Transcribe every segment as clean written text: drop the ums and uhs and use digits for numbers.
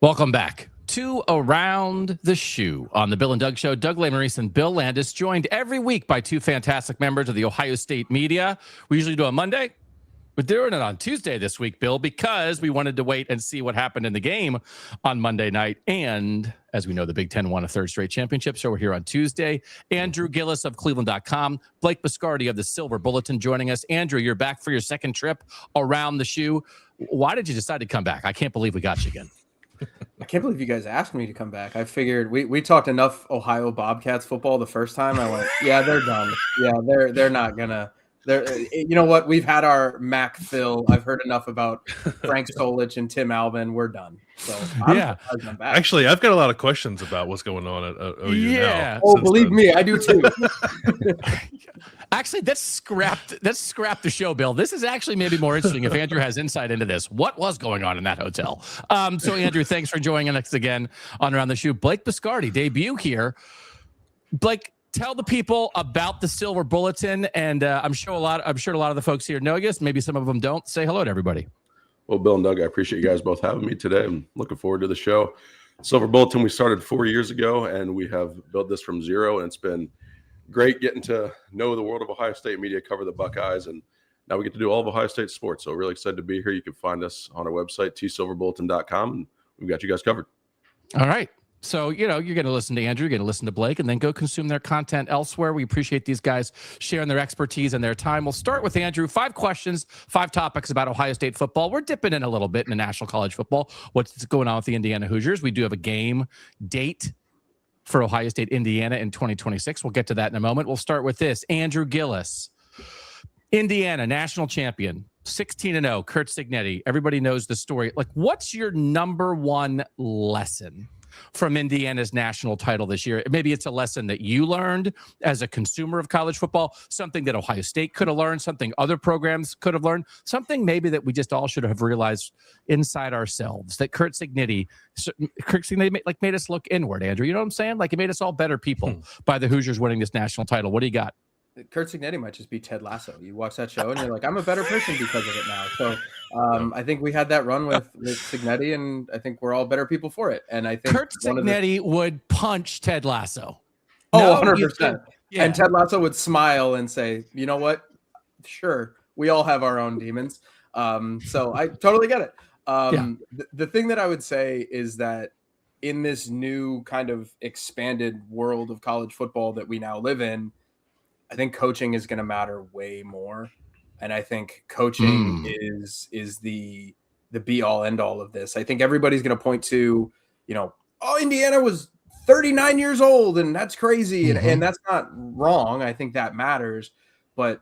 Welcome back to Around the Shoe on the Bill and Doug Show. Doug Lesmerises and Bill Landis, joined every week by two fantastic members of the Ohio State media. We usually do it on Monday. We're doing it on Tuesday this week, Bill, because we wanted to wait and see what happened in the game on Monday night. And as we know, the Big Ten won a third straight championship, so we're here on Tuesday. Andrew Gillis of Cleveland.com, Blake Biscardi of the Silver Bulletin joining us. Andrew, you're back for your second trip around the shoe. Why did you decide to come back? I can't believe we got you again. I can't believe you guys asked me to come back. I figured we talked enough Ohio Bobcats football the first time. I went, yeah, they're done. Yeah, they're not gonna. You know what? We've had our Mac fill. I've heard enough about Frank Solich and Tim Alvin. We're done. So I'm back. Actually, I've got a lot of questions about what's going on at OU now. Oh, believe me, I do too. Actually, let's scrap the show, Bill. This is actually maybe more interesting if Andrew has insight into this. What was going on in that hotel? So, Andrew, thanks for joining us again on Around the Shoe. Blake Biscardi, debut here. Blake, tell the people about the Silver Bulletin, and I'm sure a lot of the folks here know you. Maybe some of them don't. Say hello to everybody. Well, Bill and Doug, I appreciate you guys both having me today. I'm looking forward to the show. Silver Bulletin, we started 4 years ago, and we have built this from zero, and it's been great getting to know the world of Ohio State media, cover the Buckeyes, and now we get to do all of Ohio State sports. So really excited to be here. You can find us on our website, tsilverbulletin.com, and we've got you guys covered. All right. So, you're going to listen to Andrew, you're going to listen to Blake, and then go consume their content elsewhere. We appreciate these guys sharing their expertise and their time. We'll start with Andrew. 5 questions, 5 topics about Ohio State football. We're dipping in a little bit into national college football. What's going on with the Indiana Hoosiers? We do have a game date for Ohio State, Indiana in 2026. We'll get to that in a moment. We'll start with this. Andrew Gillis, Indiana national champion, 16-0, Curt Cignetti. Everybody knows the story. Like, what's your number one lesson from Indiana's national title this year? Maybe it's a lesson that you learned as a consumer of college football, something that Ohio State could have learned, something other programs could have learned, something maybe that we just all should have realized inside ourselves, that Curt Cignetti made us look inward, Andrew. You know what I'm saying? Like, it made us all better people by the Hoosiers winning this national title. What do you got? Curt Cignetti might just be Ted Lasso. You watch that show and you're like, I'm a better person because of it now. So I think we had that run with Cignetti, and I think we're all better people for it. And I think Curt Cignetti would punch Ted Lasso. Oh, 100%. Yeah. And Ted Lasso would smile and say, you know what? Sure. We all have our own demons. So I totally get it. The thing that I would say is that in this new kind of expanded world of college football that we now live in, I think coaching is going to matter way more. And I think coaching is the be all end all of this. I think everybody's going to point to, Indiana was 39 years old and that's crazy. And that's not wrong. I think that matters. But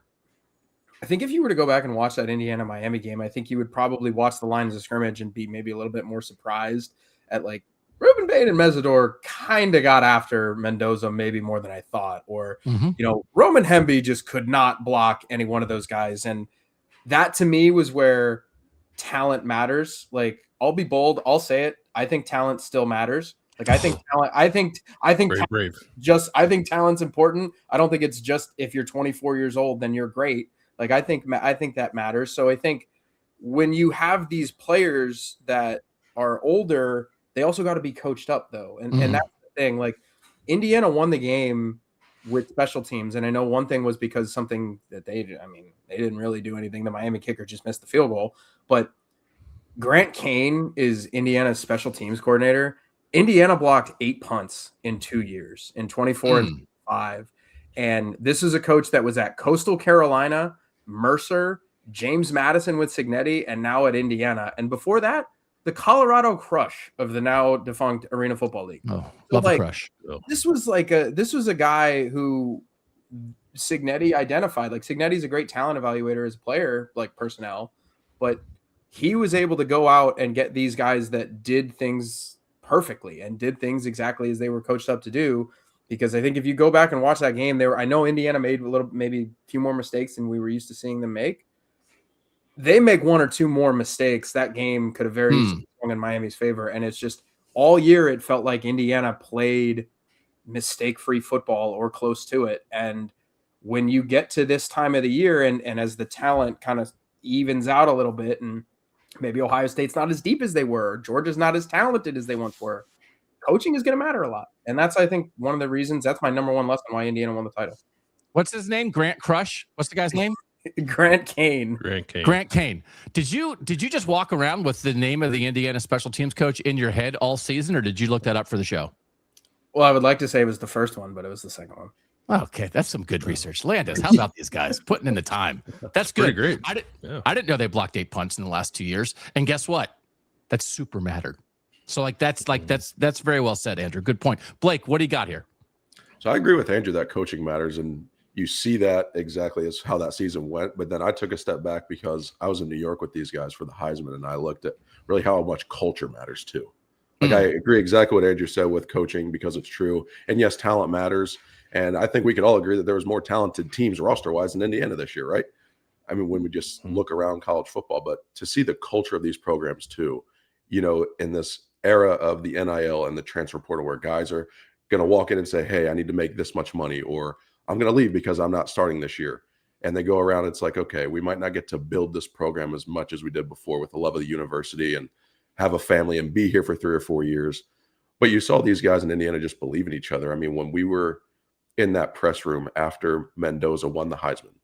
I think if you were to go back and watch that Indiana-Miami game, I think you would probably watch the lines of scrimmage and be maybe a little bit more surprised at, like, Ruben Bain and Mesidor kind of got after Mendoza maybe more than I thought. Or, Roman Hemby just could not block any one of those guys. And that to me was where talent matters. Like, I'll be bold. I'll say it. I think talent still matters. Like, I think talent, I think talent's important. I don't think it's just if you're 24 years old, then you're great. Like, I think that matters. So I think when you have these players that are older, they also got to be coached up, though. And that's the thing. Like, Indiana won the game with special teams. And I know one thing was because something that they didn't really do anything. The Miami kicker just missed the field goal. But Grant Kane is Indiana's special teams coordinator. Indiana blocked 8 punts in 2 years, in 24 and 5. And this is a coach that was at Coastal Carolina, Mercer, James Madison with Cignetti, and now at Indiana. And before that, the Colorado Crush of the now defunct Arena Football League. Oh, love the Crush. This was a guy who Cignetti identified. Like, Cignetti's a great talent evaluator as a player, like personnel, but he was able to go out and get these guys that did things perfectly and did things exactly as they were coached up to do. Because I think if you go back and watch that game, I know Indiana made maybe a few more mistakes than we were used to seeing them make. They make 1 or 2 more mistakes. That game could have very swung in Miami's favor. And it's just all year it felt like Indiana played mistake-free football or close to it. And when you get to this time of the year and as the talent kind of evens out a little bit and Maybe Ohio State's not as deep as they were. Georgia's not as talented as they once were. Coaching is going to matter a lot. And that's, I think, one of the reasons. That's my number one lesson why Indiana won the title. What's his name? Grant Crush? What's the guy's name? Grant Kane. Grant Kane. Did you just walk around with the name of the Indiana special teams coach in your head all season, or did you look that up for the show? Well, I would like to say it was the first one, but it was the second one. Okay, that's some good research. Landis, how about these guys putting in the time? That's good. Pretty great. I didn't know they blocked 8 punts in the last 2 years. And guess what? That's super mattered. So that's very well said, Andrew. Good point. Blake, what do you got here? So I agree with Andrew that coaching matters, and you see that exactly as how that season went. But then I took a step back because I was in New York with these guys for the Heisman, and I looked at really how much culture matters too. Like I agree exactly what Andrew said with coaching because it's true. And yes, talent matters. And I think we could all agree that there was more talented teams roster-wise in Indiana this year, right? I mean, when we just look around college football, but to see the culture of these programs too, in this era of the NIL and the transfer portal where guys are going to walk in and say, hey, I need to make this much money, or I'm going to leave because I'm not starting this year. And they go around, it's like, okay, we might not get to build this program as much as we did before with the love of the university and have a family and be here for 3 or 4 years. But you saw these guys in Indiana just believe in each other. I mean, when we were in that press room after Mendoza won the Heisman,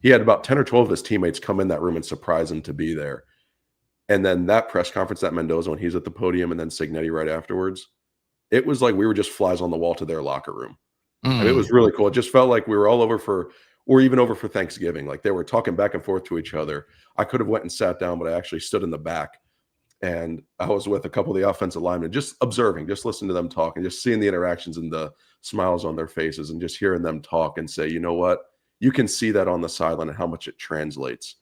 he had about 10 or 12 of his teammates come in that room and surprise him to be there. And then that press conference at Mendoza, when he's at the podium, and then Signetti right afterwards, it was like we were just flies on the wall to their locker room. I mean, it was really cool. It just felt like we were all over for Thanksgiving. Like they were talking back and forth to each other. I could have went and sat down, but I actually stood in the back. And I was with a couple of the offensive linemen, just observing, just listening to them talk and just seeing the interactions and the smiles on their faces and just hearing them talk and say, you know what, you can see that on the sideline and how much it translates.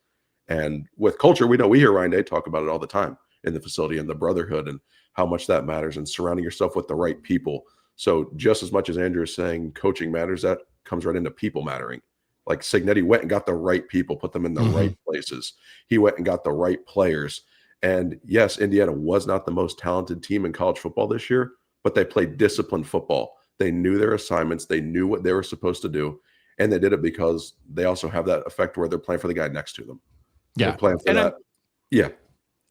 And with culture, we hear Ryan Day talk about it all the time in the facility and the brotherhood and how much that matters and surrounding yourself with the right people. So just as much as Andrew is saying coaching matters, that comes right into people mattering. Like Signetti went and got the right people, put them in the right places. He went and got the right players. And yes, Indiana was not the most talented team in college football this year, but they played disciplined football. They knew their assignments. They knew what they were supposed to do. And they did it because they also have that effect where they're playing for the guy next to them. Yeah. They're playing for that. Yeah.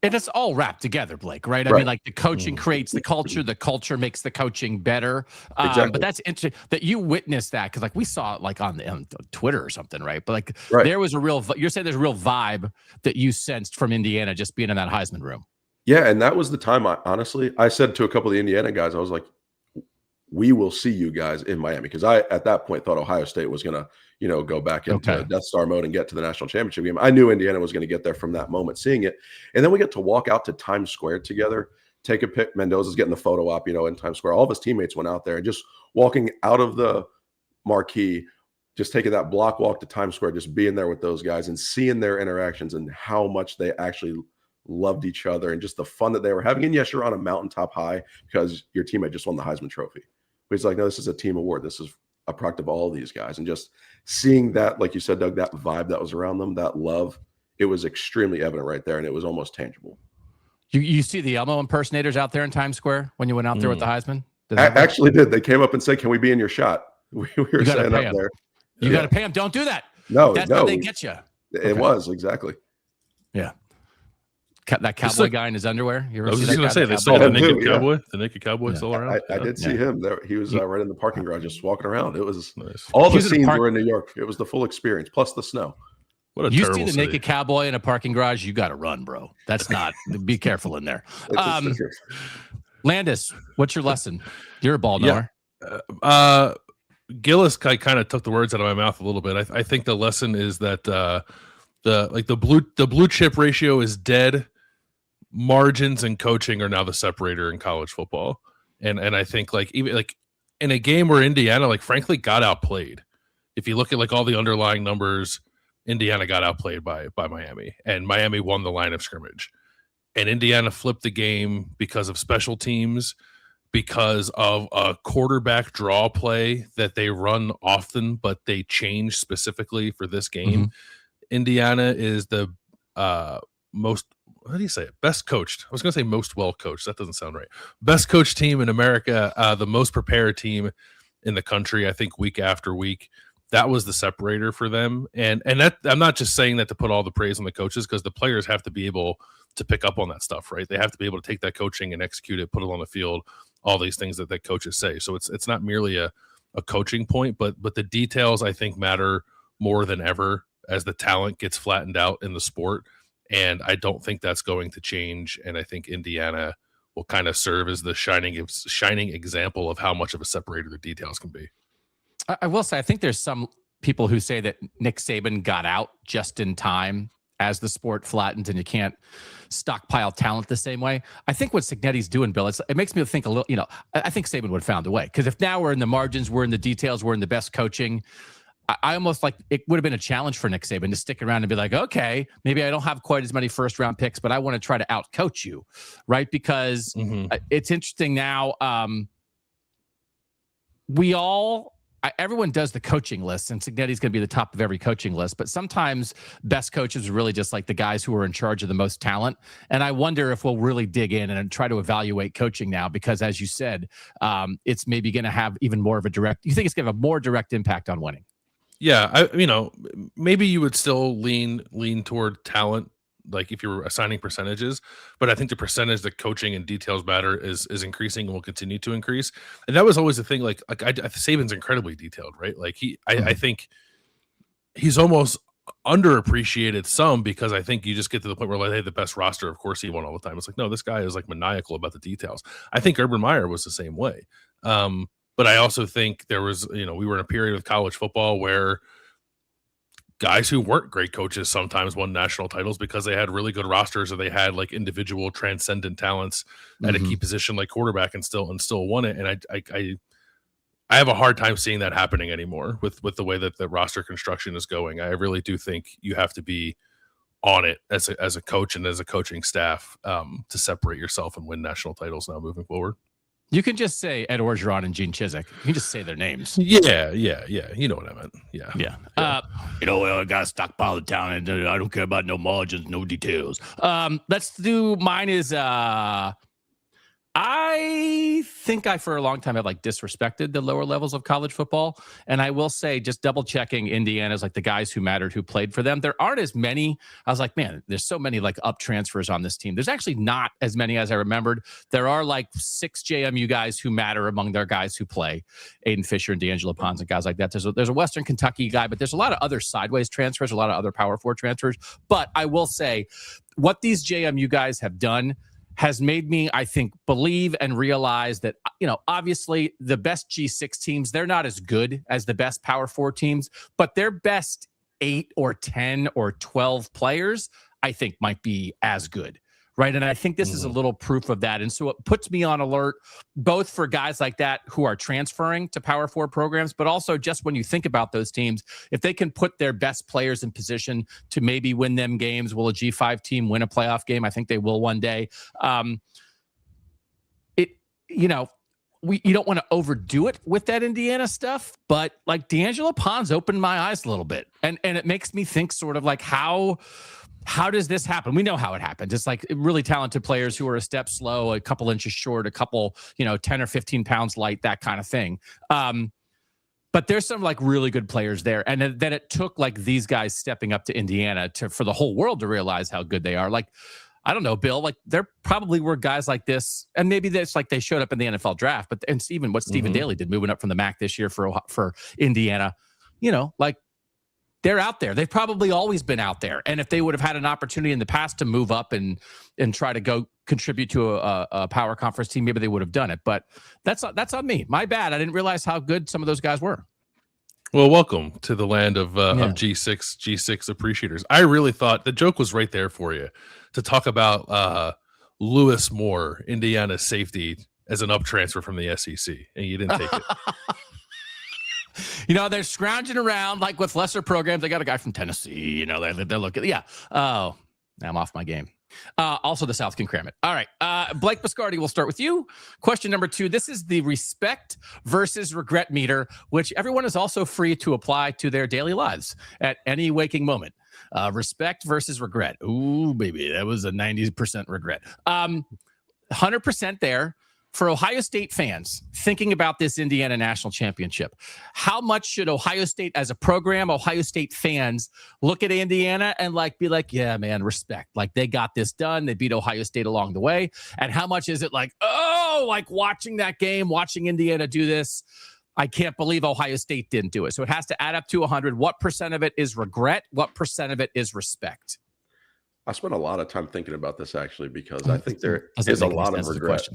And it's all wrapped together, Blake, right? I mean, like the coaching creates the culture makes the coaching better. Exactly. But that's interesting that you witnessed that because like we saw it like on Twitter or something, right? But like there was you're saying there's a real vibe that you sensed from Indiana just being in that Heisman room. Yeah, and that was the time, I said to a couple of the Indiana guys, I was like, we will see you guys in Miami. Because I, at that point, thought Ohio State was going to, go back into Death Star mode and get to the national championship game. I knew Indiana was going to get there from that moment, seeing it. And then we get to walk out to Times Square together, take a pic. Mendoza's getting the photo op, in Times Square. All of his teammates went out there and just walking out of the marquee, just taking that block walk to Times Square, just being there with those guys and seeing their interactions and how much they actually loved each other and just the fun that they were having. And yes, you're on a mountaintop high because your teammate just won the Heisman Trophy. But he's like, no, this is a team award. This is a product of all of these guys. And just seeing that, like you said, Doug, that vibe that was around them, that love, it was extremely evident right there. And it was almost tangible. You see the Elmo impersonators out there in Times Square when you went out there with the Heisman? I actually did. They came up and said, can we be in your shot? We were saying up there. You got to pay them. Don't do that. No, that's how they get you. It was exactly. Yeah. That cowboy guy in his underwear. I was just going to say, they saw the naked cowboy. The naked cowboy still around. I did see him there. He was right in the parking garage, just walking around. It was nice. All the scenes were in New York. It was the full experience, plus the snow. What a you terrible see the city. naked cowboy in a parking garage, you got to run, bro. That's not. Be careful in there. Landis, what's your lesson? You're a ball knower. Gillis kind of took the words out of my mouth a little bit. I think the lesson is that the blue chip ratio is dead. Margins and coaching are now the separator in college football. And I think even in a game where Indiana frankly got outplayed. If you look at all the underlying numbers, Indiana got outplayed by Miami, and Miami won the line of scrimmage. And Indiana flipped the game because of special teams, because of a quarterback draw play that they run often, but they change specifically for this game. Indiana is the most, how do you say it? Best coached. I was going to say most well coached. That doesn't sound right. Best coached team in America, the most prepared team in the country, I think, week after week. That was the separator for them. And that, I'm not just saying that to put all the praise on the coaches, because the players have to be able to pick up on that stuff, right? They have to be able to take that coaching and execute it, put it on the field, all these things that coaches say. So it's not merely a coaching point, but the details I think matter more than ever as the talent gets flattened out in the sport. And I don't think that's going to change. And I think Indiana will kind of serve as the shining example of how much of a separator the details can be. I will say, I think there's some people who say that Nick Saban got out just in time as the sport flattens and you can't stockpile talent the same way. I think what Cignetti's doing, Bill, it makes me think a little, I think Saban would have found a way. Because if now we're in the margins, we're in the details, we're in the best coaching, I almost like it would have been a challenge for Nick Saban to stick around and be like, okay, maybe I don't have quite as many first round picks, but I want to try to out coach you, right? Because it's interesting now. Everyone does the coaching list, and Cignetti's going to be the top of every coaching list. But sometimes best coaches are really just like the guys who are in charge of the most talent. And I wonder if we'll really dig in and try to evaluate coaching now, because as you said, it's maybe going to have even more of a direct. You think it's going to have a more direct impact on winning? Yeah, maybe you would still lean toward talent, like if you were assigning percentages, but I think the percentage that coaching and details matter is increasing and will continue to increase. And that was always the thing. Like Saban's incredibly detailed, right? Like I think he's almost underappreciated some, because I think you just get to the point where like, hey, the best roster, of course he won all the time. It's like, no, this guy is like maniacal about the details. I think Urban Meyer was the same way. But I also think there was, we were in a period of college football where guys who weren't great coaches sometimes won national titles because they had really good rosters, or they had like individual transcendent talents at a key position like quarterback and still won it. And I have a hard time seeing that happening anymore with the way that the roster construction is going. I really do think you have to be on it as a coach and as a coaching staff to separate yourself and win national titles now moving forward. You can just say Ed Orgeron and Gene Chizik. You can just say their names. Yeah. You know what I meant. Yeah. I got to stockpile the talent. I don't care about no margins, no details. Let's do mine is I think I, for a long time, have like disrespected the lower levels of college football. And I will say, just double checking Indiana's like the guys who mattered, who played for them. There aren't as many. I was like, man, there's so many like up transfers on this team. There's actually not as many as I remembered. There are like 6 JMU guys who matter among their guys who play. Aiden Fisher and D'Angelo Pons and guys like that. There's a Western Kentucky guy, but there's a lot of other sideways transfers, a lot of other Power 4 transfers. But I will say, what these JMU guys have done has made me, I think, believe and realize that, obviously the best G6 teams, they're not as good as the best Power 4 teams, but their best 8 or 10 or 12 players, I think, might be as good. Right. And I think this is a little proof of that. And so it puts me on alert, both for guys like that who are transferring to Power 4 programs, but also just when you think about those teams, if they can put their best players in position to maybe win them games, will a G5 team win a playoff game? I think they will one day. You don't want to overdo it with that Indiana stuff, but like D'Angelo Pons opened my eyes a little bit. And it makes me think sort of like how does this happen? We know how it happens. It's like really talented players who are a step slow, a couple inches short, a couple, 10 or 15 pounds light, that kind of thing. But there's some like really good players there. And then it took like these guys stepping up to Indiana for the whole world to realize how good they are. Like, I don't know, Bill, like there probably were guys like this, and maybe that's like they showed up in the NFL draft, and Stephen Daly did moving up from the MAC this year for Indiana, like, they're out there. They've probably always been out there. And if they would have had an opportunity in the past to move up and try to go contribute to a power conference team, maybe they would have done it. But that's on me. My bad. I didn't realize how good some of those guys were. Well, welcome to the land of G6 appreciators. I really thought the joke was right there for you to talk about Lewis Moore, Indiana safety, as an up transfer from the SEC, and you didn't take it. They're scrounging around like with lesser programs. They got a guy from Tennessee, they're looking. Yeah. Oh, I'm off my game. Also, the South can cram it. All right. Blake Biscardi, we'll start with you. Question number 2. This is the respect versus regret meter, which everyone is also free to apply to their daily lives at any waking moment. Respect versus regret. Ooh, baby. That was a 90% regret. 100% there. for Ohio State fans thinking about this Indiana national championship, how much should Ohio State as a program, Ohio State fans look at Indiana and like be like, yeah, man, respect. Like they got this done. They beat Ohio State along the way. And how much is it like, oh, like watching that game, watching Indiana do this? I can't believe Ohio State didn't do it. So it has to add up to 100. What percent of it is regret? What percent of it is respect? I spent a lot of time thinking about this actually, because I think there is a lot of regret.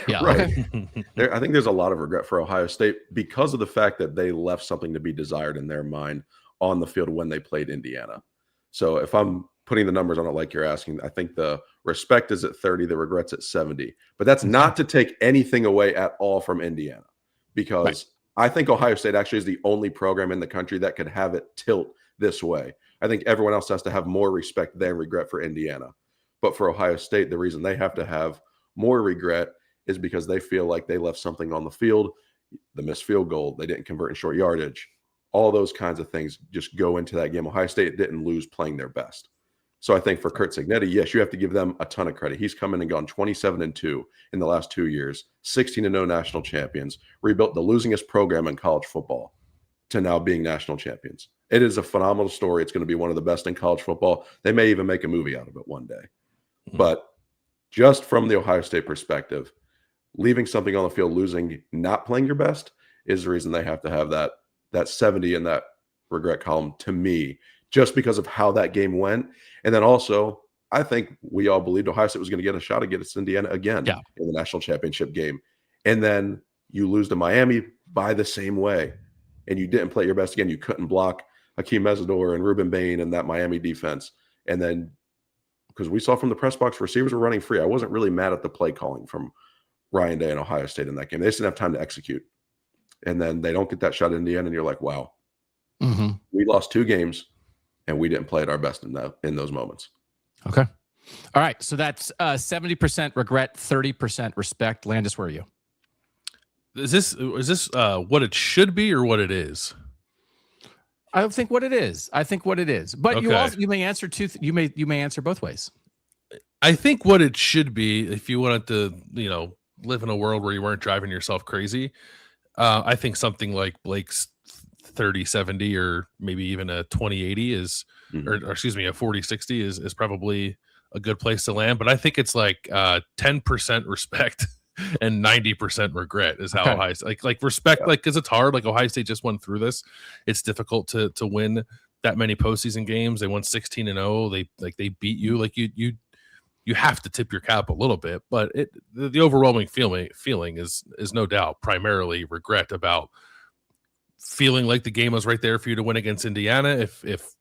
Yeah, right. Okay. I think there's a lot of regret for Ohio State because of the fact that they left something to be desired in their mind on the field when they played Indiana. So if I'm putting the numbers on it like you're asking, I think the respect is at 30, the regret's at 70. But that's not to take anything away at all from Indiana, because I think Ohio State actually is the only program in the country that could have it tilt this way. I think everyone else has to have more respect than regret for Indiana. But for Ohio State, the reason they have to have more regret is because they feel like they left something on the field. The missed field goal, they didn't convert in short yardage. All those kinds of things just go into that game. Ohio State didn't lose playing their best. So I think for Curt Cignetti, yes, you have to give them a ton of credit. He's come in and gone 27-2 in the last 2 years, 16-0 national champions, rebuilt the losingest program in college football to now being national champions. It is a phenomenal story. It's going to be one of the best in college football. They may even make a movie out of it one day. But just from the Ohio State perspective, leaving something on the field, losing, not playing your best is the reason they have to have that 70 in that regret column to me, just because of how that game went. And then also, I think we all believed Ohio State was going to get a shot against Indiana again in the national championship game. And then you lose to Miami by the same way. And you didn't play your best again. You couldn't block Hakeem Mesidor and Ruben Bain and that Miami defense. And then, because we saw from the press box, receivers were running free. I wasn't really mad at the play calling from Ryan Day and Ohio State in that game. They just didn't have time to execute. And then they don't get that shot in the end, and you're like, wow, we lost 2 games, and we didn't play at our best in those moments. Okay. All right. So that's 70% regret, 30% respect. Landis, where are you? Is this what it should be or what it is? I think what it is. But Okay. you may answer you may answer both ways. I think what it should be, if you wanted to, live in a world where you weren't driving yourself crazy, I think something like Blake's 30-70 or maybe even a 20-80 is, or excuse me, a 40-60 is probably a good place to land. But I think it's like 10% respect and 90% regret is how Ohio State, like respect, like, because it's hard. Like Ohio State just went through this. It's difficult to win that many postseason games. They won 16-0. They beat you. Like you have to tip your cap a little bit, but the overwhelming feeling is no doubt primarily regret about feeling like the game was right there for you to win against Indiana. If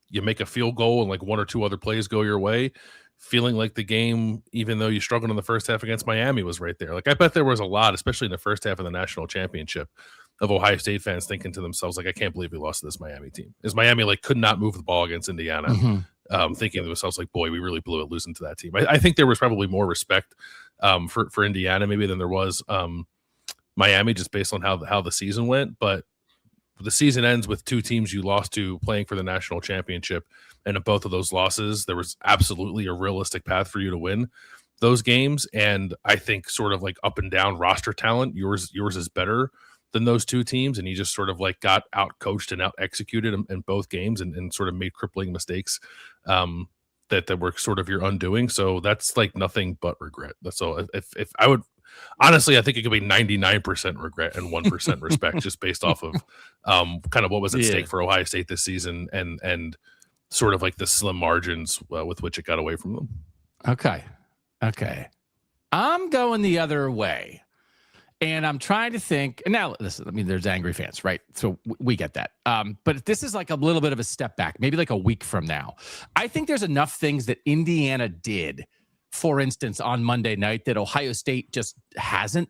you make a field goal and like 1 or 2 other plays go your way, feeling like the game, even though you struggled in the first half against Miami, was right there. Like I bet there was a lot, especially in the first half of the national championship, of Ohio State fans thinking to themselves, like, I can't believe we lost to this Miami team. Is Miami like could not move the ball against Indiana? Thinking to themselves, like, boy, we really blew it losing to that team. I think there was probably more respect for Indiana maybe than there was Miami, just based on how the season went. But the season ends with 2 teams you lost to playing for the national championship, and in both of those losses, there was absolutely a realistic path for you to win those games. And I think sort of like up and down roster talent, yours is better than those 2 teams, and he just sort of like got out coached and out executed in both games and sort of made crippling mistakes that were sort of your undoing. So that's like nothing but regret. That's all. If I would honestly, I think it could be 99% regret and 1% respect, just based off of kind of what was at stake for Ohio State this season and sort of like the slim margins with which it got away from them. Okay. I'm going the other way. And I'm trying to think. Now, listen, I mean, there's angry fans, right? So we get that. But this is like a little bit of a step back, maybe like a week from now. I think there's enough things that Indiana did, for instance, on Monday night, that Ohio State just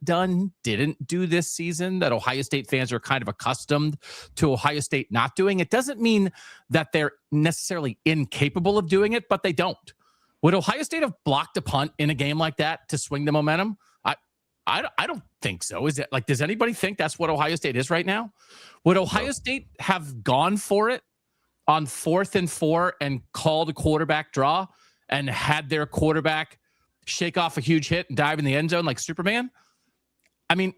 didn't do this season, that Ohio State fans are kind of accustomed to Ohio State not doing. It doesn't mean that they're necessarily incapable of doing it, but they don't. Would Ohio State have blocked a punt in a game like that to swing the momentum? I don't think so. Is it like, does anybody think that's what Ohio State is right now? Would Ohio State have gone for it on 4th and 4 and called a quarterback draw and had their quarterback shake off a huge hit and dive in the end zone like Superman? I mean,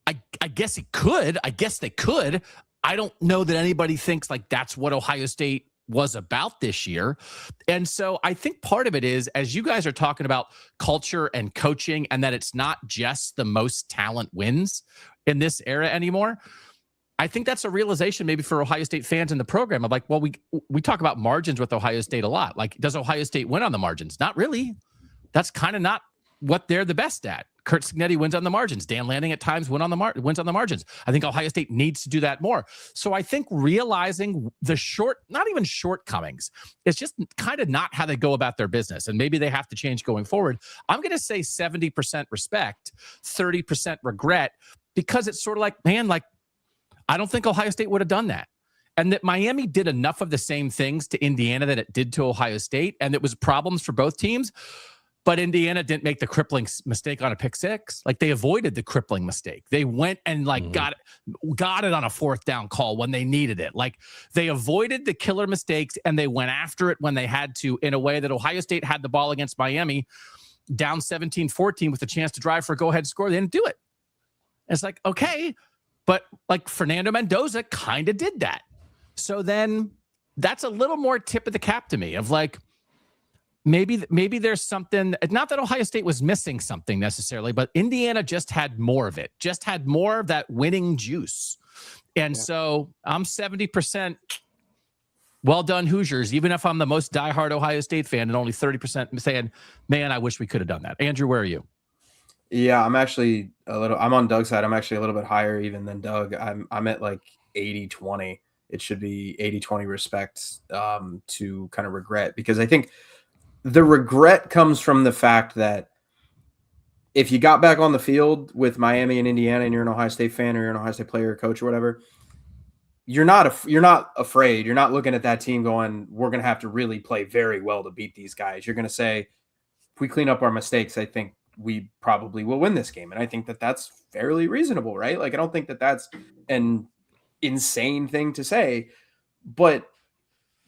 I guess it could. I guess they could. I don't know that anybody thinks like that's what Ohio State was about this year. And so I think part of it is, as you guys are talking about culture and coaching, and that it's not just the most talent wins in this era anymore. I think that's a realization maybe for Ohio State fans in the program of like, well, we talk about margins with Ohio State a lot. Like, does Ohio State win on the margins? Not really. That's kind of not what they're the best at. Curt Cignetti wins on the margins. Dan Lanning at times wins on the margins. I think Ohio State needs to do that more. So I think realizing the not even shortcomings, it's just kind of not how they go about their business. And maybe they have to change going forward. I'm going to say 70% respect, 30% regret, because it's sort of like, man, like, I don't think Ohio State would have done that. And that Miami did enough of the same things to Indiana that it did to Ohio State. And it was problems for both teams. But Indiana didn't make the crippling mistake on a pick six. Like, they avoided the crippling mistake. They went and got it on a fourth down call when they needed it. Like, they avoided the killer mistakes and they went after it when they had to, in a way that Ohio State had the ball against Miami down 17-14 with a chance to drive for a go-ahead score. They didn't do it. And it's like, okay, but like Fernando Mendoza kind of did that. So then that's a little more tip of the cap to me of like, maybe there's something, not that Ohio State was missing something necessarily, but Indiana just had more of it, just had more of that winning juice. And so I'm 70% well done, Hoosiers, even if I'm the most diehard Ohio State fan and only 30% saying, man, I wish we could have done that. Andrew, where are you? Yeah, I'm actually I'm on Doug's side. I'm actually a little bit higher even than Doug. I'm at like 80-20. It should be 80-20 respect to kind of regret, because I think the regret comes from the fact that if you got back on the field with Miami and Indiana and you're an Ohio State fan or you're an Ohio State player or coach or whatever, you're not afraid. You're not looking at that team going, we're going to have to really play very well to beat these guys. You're going to say, if we clean up our mistakes, I think we probably will win this game. And I think that that's fairly reasonable, right? Like, I don't think that that's an insane thing to say, but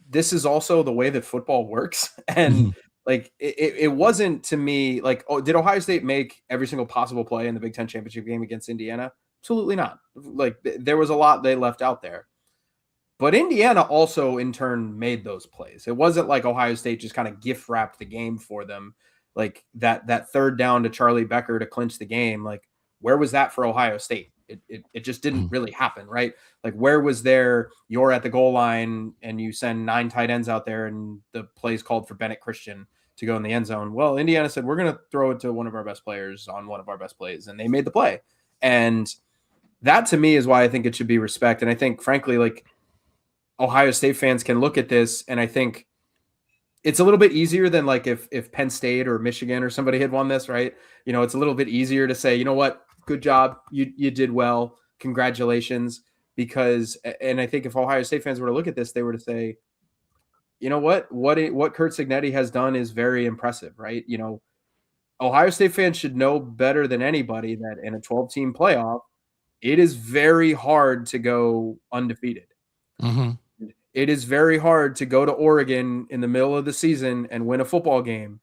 this is also the way that football works. And like, it wasn't to me like, oh, did Ohio State make every single possible play in the Big Ten championship game against Indiana? Absolutely not. Like, there was a lot they left out there, but Indiana also in turn made those plays. It wasn't like Ohio State just kind of gift wrapped the game for them. Like that third down to Charlie Becker to clinch the game. Like, where was that for Ohio State? It just didn't really happen, right? Like, where was there? You're at the goal line and you send 9 tight ends out there and the play's called for Bennett Christian to go in the end zone. Well, Indiana said, we're going to throw it to one of our best players on one of our best plays. And they made the play. And that to me is why I think it should be respect. And I think, frankly, like, Ohio State fans can look at this and I think it's a little bit easier than like if Penn State or Michigan or somebody had won this, right? You know, it's a little bit easier to say, you know what, good job. You did well. Congratulations. Because, and I think if Ohio State fans were to look at this, they were to say, you know what Curt Cignetti has done is very impressive, right? You know, Ohio State fans should know better than anybody that in a 12-team playoff, it is very hard to go undefeated. Mm-hmm. It is very hard to go to Oregon in the middle of the season and win a football game.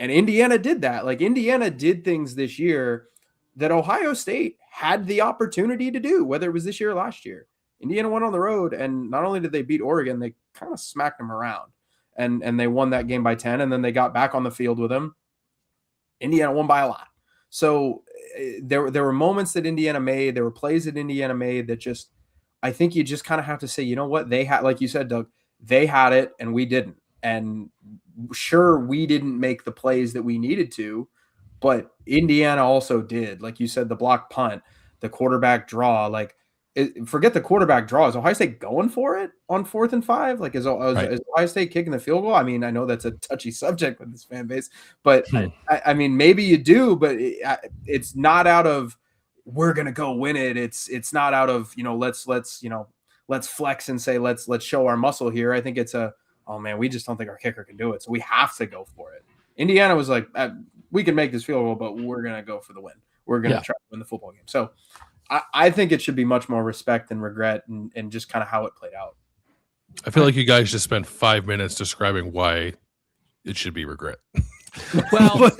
And Indiana did that. Like, Indiana did things this year that Ohio State had the opportunity to do, whether it was this year or last year. Indiana went on the road, and not only did they beat Oregon, they kind of smacked them around. And they won that game by 10, and then they got back on the field with them. Indiana won by a lot. So there were moments that Indiana made, there were plays that Indiana made that just, I think you just kind of have to say, you know what, they had, like you said, Doug, they had it and we didn't. And sure, we didn't make the plays that we needed to, but Indiana also did. Like you said, the block punt, the quarterback draw, like, forget the quarterback draw. Is Ohio State going for it on 4th and 5? Like, is Ohio State kicking the field goal? I mean, I know that's a touchy subject with this fan base, but I mean, maybe you do, but it's not out of, we're going to go win it. It's not out of, you know, let's flex and say, let's show our muscle here. I think it's oh man, we just don't think our kicker can do it. So we have to go for it. Indiana was like, we can make this field goal, but we're going to go for the win. We're going to try to win the football game. So I think it should be much more respect than regret and just kind of how it played out. I feel like you guys just spent 5 minutes describing why it should be regret. Well,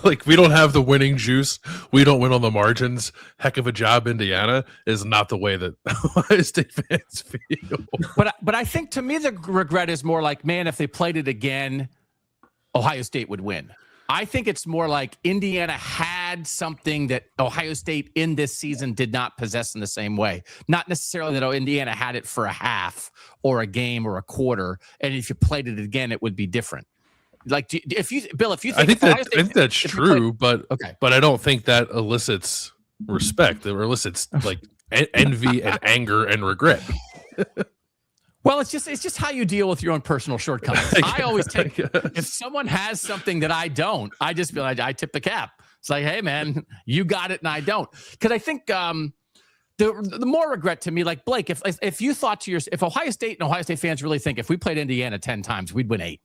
Like, we don't have the winning juice. We don't win on the margins. Heck of a job, Indiana, is not the way that Ohio State fans feel. But I think, to me, the regret is more like, man, if they played it again, Ohio State would win. I think it's more like Indiana had something that Ohio State in this season did not possess in the same way. Not necessarily that Indiana had it for a half or a game or a quarter, and if you played it again, it would be different. Like, Bill, if you think, I think that's true, but I don't think that elicits respect. It elicits like envy and anger and regret. Well, it's just how you deal with your own personal shortcomings. I always take, if someone has something that I don't, I just feel like I tip the cap. It's like, hey man, you got it and I don't. Because I think the more regret to me, like Blake, if you thought to yourself, if Ohio State and Ohio State fans really think if we played Indiana 10 times, we'd win 8,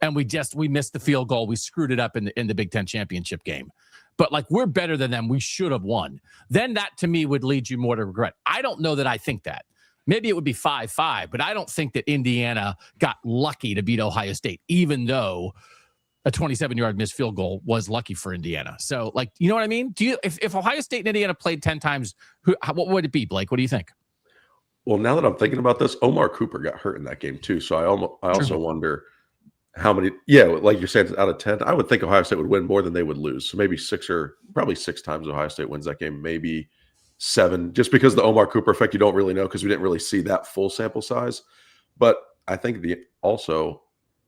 and we missed the field goal, we screwed it up in the Big Ten championship game, but like we're better than them, we should have won. Then that to me would lead you more to regret. I don't know that I think that. Maybe it would be 5-5, but I don't think that Indiana got lucky to beat Ohio State, even though a 27-yard missed field goal was lucky for Indiana. So, like, you know what I mean? If Ohio State and Indiana played 10 times, what would it be, Blake? What do you think? Well, now that I'm thinking about this, Omar Cooper got hurt in that game too. So I also wonder how many. Yeah, like you're saying, out of 10, I would think Ohio State would win more than they would lose. So maybe probably 6 times Ohio State wins that game. Maybe 7, just because the Omar Cooper effect, you don't really know because we didn't really see that full sample size. But I think also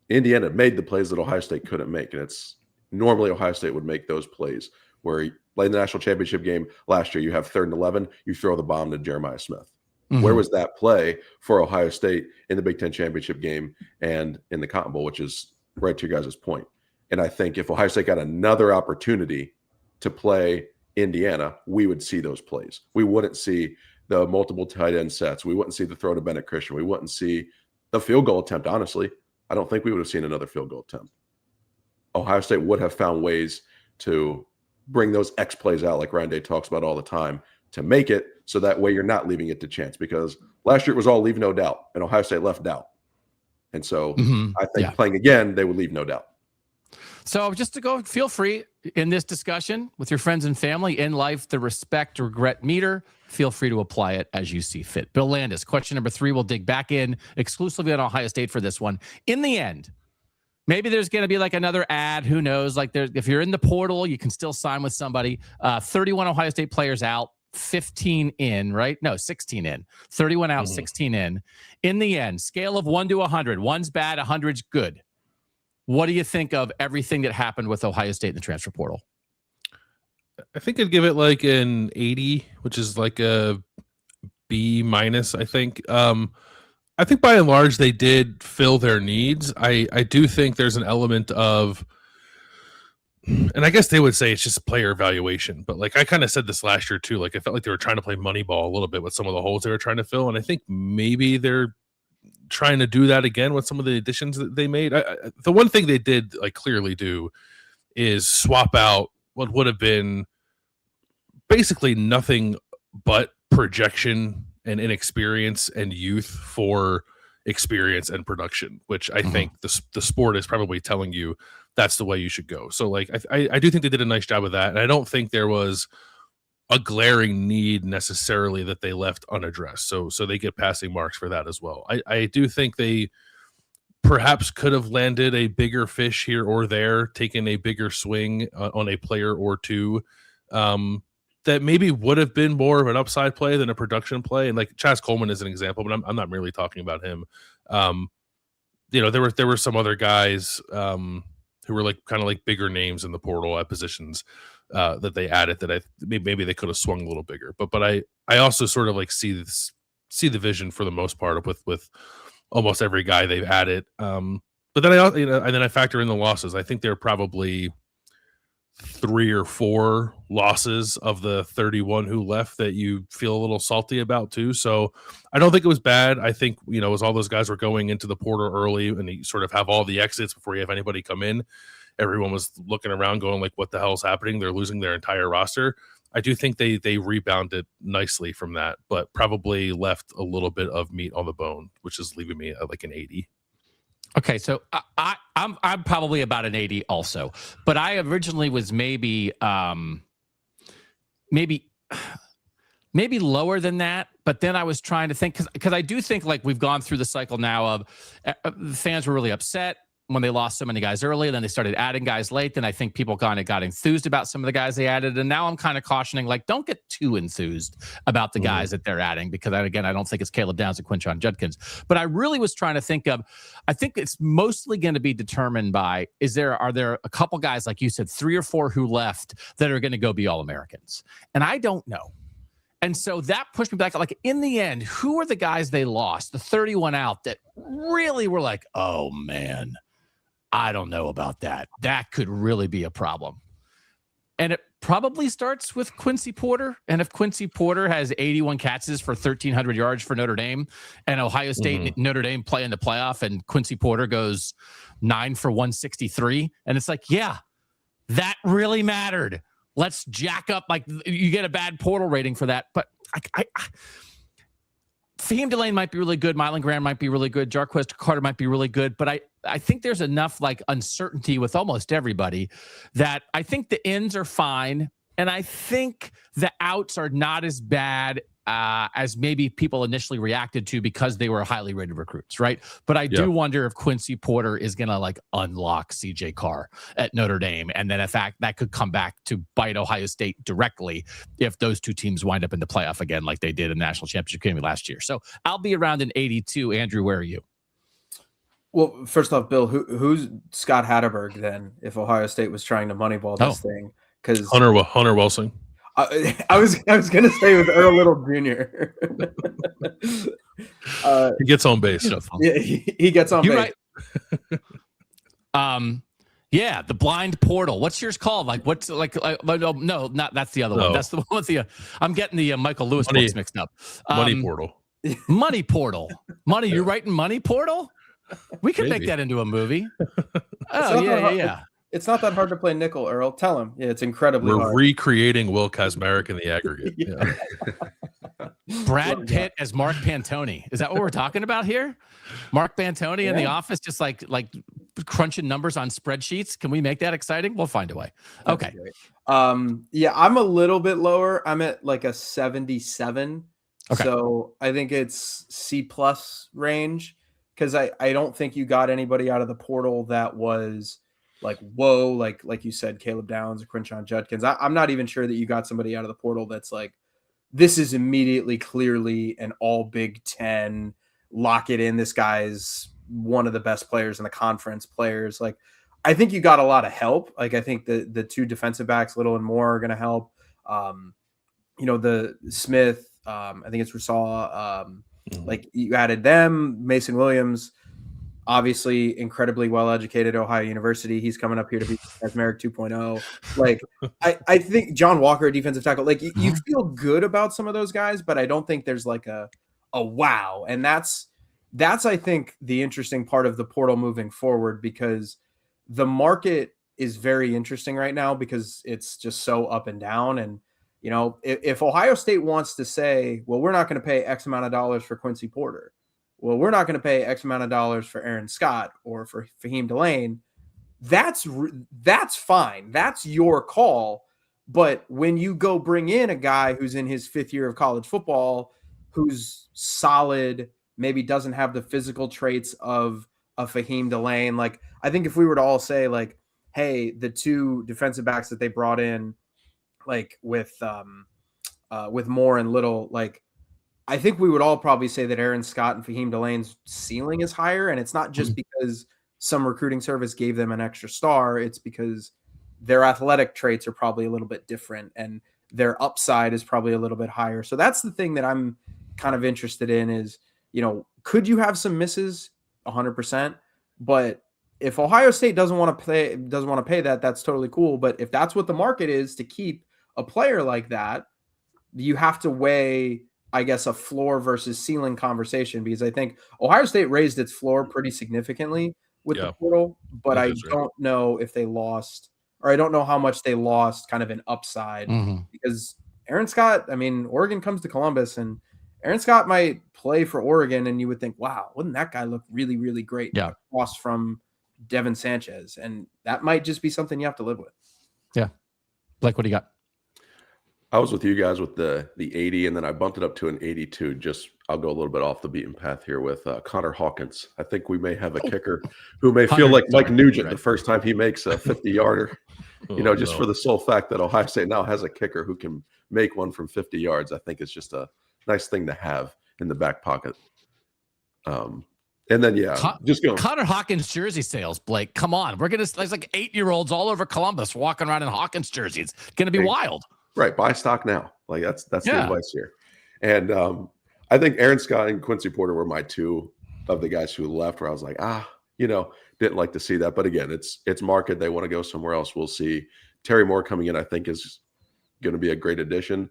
Indiana made the plays that Ohio State couldn't make, and it's normally Ohio State would make those plays where in the national championship game last year, you have 3rd and 11, you throw the bomb to Jeremiah Smith. Mm-hmm. Where was that play for Ohio State in the Big Ten championship game and in the Cotton Bowl, which is right to your guys' point. And I think if Ohio State got another opportunity to play Indiana, we would see those plays. We wouldn't see the multiple tight end sets. We wouldn't see the throw to Bennett Christian. We wouldn't see the field goal attempt. Honestly, I don't think we would have seen another field goal attempt. Ohio State would have found ways to bring those X plays out, like Ryan Day talks about all the time, to make it so that way you're not leaving it to chance. Because last year it was all leave no doubt, and Ohio State left doubt. And so I think playing again, they would leave no doubt. So just to go, feel free in this discussion with your friends and family in life, the respect regret meter, feel free to apply it as you see fit. Bill Landis, question number 3, we'll dig back in exclusively on Ohio State for this one. In the end, maybe there's going to be like another ad, who knows? Like if you're in the portal, you can still sign with somebody. 31 Ohio State players out, 15 in, right? No, 16 in. 31 out, 16 in. In the end, scale of 1 to 100. 1's bad, 100's good. What do you think of everything that happened with Ohio State in the transfer portal? I think I'd give it like an 80, which is like a B-, I think. I think by and large they did fill their needs. I do think there's an element of, and I guess they would say it's just player evaluation, but like I kind of said this last year too, like I felt like they were trying to play Moneyball a little bit with some of the holes they were trying to fill, and I think maybe they're trying to do that again with some of the additions that they made. The one thing they did like clearly do is swap out what would have been basically nothing but projection and inexperience and youth for experience and production, which I think the sport is probably telling you that's the way you should go. So like I do think they did a nice job of that, and I don't think there was a glaring need necessarily that they left unaddressed. So they get passing marks for that as well. I do think they perhaps could have landed a bigger fish here or there, taken a bigger swing on a player or two that maybe would have been more of an upside play than a production play. And like Chaz Coleman is an example, but I'm not merely talking about him. There were some other guys who were like kind of like bigger names in the portal at positions that they added that maybe they could have swung a little bigger. But I also sort of like see the vision for the most part with almost every guy they've added. But then I factor in the losses. I think they're probably 3 or 4 losses of the 31 who left that you feel a little salty about too. So I don't think it was bad. I think, as all those guys were going into the portal early and you sort of have all the exits before you have anybody come in, everyone was looking around going like, what the hell's happening? They're losing their entire roster. I do think they rebounded nicely from that, but probably left a little bit of meat on the bone, which is leaving me at like an 80. Okay, so I'm probably about an 80 also, but I originally was maybe lower than that. But then I was trying to think because I do think like we've gone through the cycle now of the fans were really upset when they lost so many guys early, and then they started adding guys late. Then I think people kind of got enthused about some of the guys they added, and now I'm kind of cautioning like don't get too enthused about the guys that they're adding because again I don't think it's Caleb Downs and Quinshon Judkins. But I really was trying to think of, I think it's mostly going to be determined by are there a couple guys like you said 3 or 4 who left that are going to go be All-Americans, and I don't know. And so that pushed me back. Like in the end, who are the guys they lost, the 31 out that really were like, oh man, I don't know about that. That could really be a problem. And it probably starts with Quincy Porter. And if Quincy Porter has 81 catches for 1,300 yards for Notre Dame and Ohio State and Notre Dame play in the playoff and Quincy Porter goes 9 for 163. And it's like, yeah, that really mattered. Let's jack up, like you get a bad portal rating for that. But Fahim Delane might be really good. Mylan Graham might be really good. Jarquez Carter might be really good. But I think there's enough like uncertainty with almost everybody that I think the ins are fine. And I think the outs are not as bad as maybe people initially reacted to because they were highly rated recruits, right? But I do wonder if Quincy Porter is going to like unlock CJ Carr at Notre Dame. And then in fact, that could come back to bite Ohio State directly if those two teams wind up in the playoff again, like they did in the national championship game last year. So I'll be around in 82. Andrew, where are you? Well, first off, Bill, who's Scott Hatterberg then if Ohio State was trying to moneyball this thing? Because Hunter Welsing. I was going to say with Earl Little Jr. He gets on base. Yeah, he gets on base. Right. Yeah, the blind portal. What's yours called? Like what's no, not that's the other one. That's the one with the. I'm getting the Michael Lewis books mixed up. Money portal. Money portal. Money. You're writing money portal. We could make that into a movie. Oh yeah. It's not that hard to play nickel, Earl. Tell him. Yeah, it's incredibly hard. We're recreating Will Kazmarek in the aggregate. Brad Pitt as Mark Pantoni. Is that what we're talking about here? Mark Pantoni in the office, just like crunching numbers on spreadsheets. Can we make that exciting? We'll find a way. Okay. Yeah, I'm a little bit lower. I'm at like a 77. Okay. So I think it's C+ range because I don't think you got anybody out of the portal that was like, whoa, like you said, Caleb Downs or Quinshon Judkins. I'm not even sure that you got somebody out of the portal that's like, this is immediately clearly an all Big Ten, lock it in. This guy's one of the best players in the conference players. Like, I think you got a lot of help. Like, I think the two defensive backs, Little and Moore, are going to help. The Smith, I think it's Rousseau. Like, you added them, Mason Williams, obviously incredibly well-educated Ohio University. He's coming up here to be Lesmerises 2.0. Like, I think John Walker, a defensive tackle, like you feel good about some of those guys, but I don't think there's like a wow. And that's I think the interesting part of the portal moving forward, because the market is very interesting right now because it's just so up and down. And, if Ohio State wants to say, well, we're not going to pay X amount of dollars for Quincy Porter, well, we're not going to pay X amount of dollars for Aaron Scott or for Fahim Delane, that's fine. That's your call. But when you go bring in a guy who's in his 5th year of college football, who's solid, maybe doesn't have the physical traits of a Fahim Delane, like, I think if we were to all say, like, hey, the two defensive backs that they brought in, like with Moore and Little, like, I think we would all probably say that Aaron Scott and Fahim Delane's ceiling is higher. And it's not just because some recruiting service gave them an extra star. It's because their athletic traits are probably a little bit different and their upside is probably a little bit higher. So that's the thing that I'm kind of interested in is, could you have some misses? 100%. But if Ohio State doesn't want to pay that, that's totally cool. But if that's what the market is to keep a player like that, you have to weigh, I guess, a floor versus ceiling conversation, because I think Ohio State raised its floor pretty significantly with the portal, but I don't know if they lost, or I don't know how much they lost kind of an upside because Aaron Scott, I mean, Oregon comes to Columbus and Aaron Scott might play for Oregon, and you would think, wow, wouldn't that guy look really, really great across from Devin Sanchez? And that might just be something you have to live with. Yeah. Blake, what do you got? I was with you guys with the 80, and then I bumped it up to an 82. I'll go a little bit off the beaten path here with Connor Hawkins. I think we may have a kicker who may feel like Mike Nugent the first time he makes a 50-yarder. Just for the sole fact that Ohio State now has a kicker who can make one from 50 yards. I think it's just a nice thing to have in the back pocket. And then, just go. Connor Hawkins jersey sales, Blake. Come on. There's like 8-year-olds all over Columbus walking around in Hawkins jerseys. It's going to be wild. Right. Buy stock now. Like that's the advice here. And I think Aaron Scott and Quincy Porter were my two of the guys who left where I was like, didn't like to see that. But again, it's market. They want to go somewhere else. We'll see. Terry Moore coming in, I think, is going to be a great addition.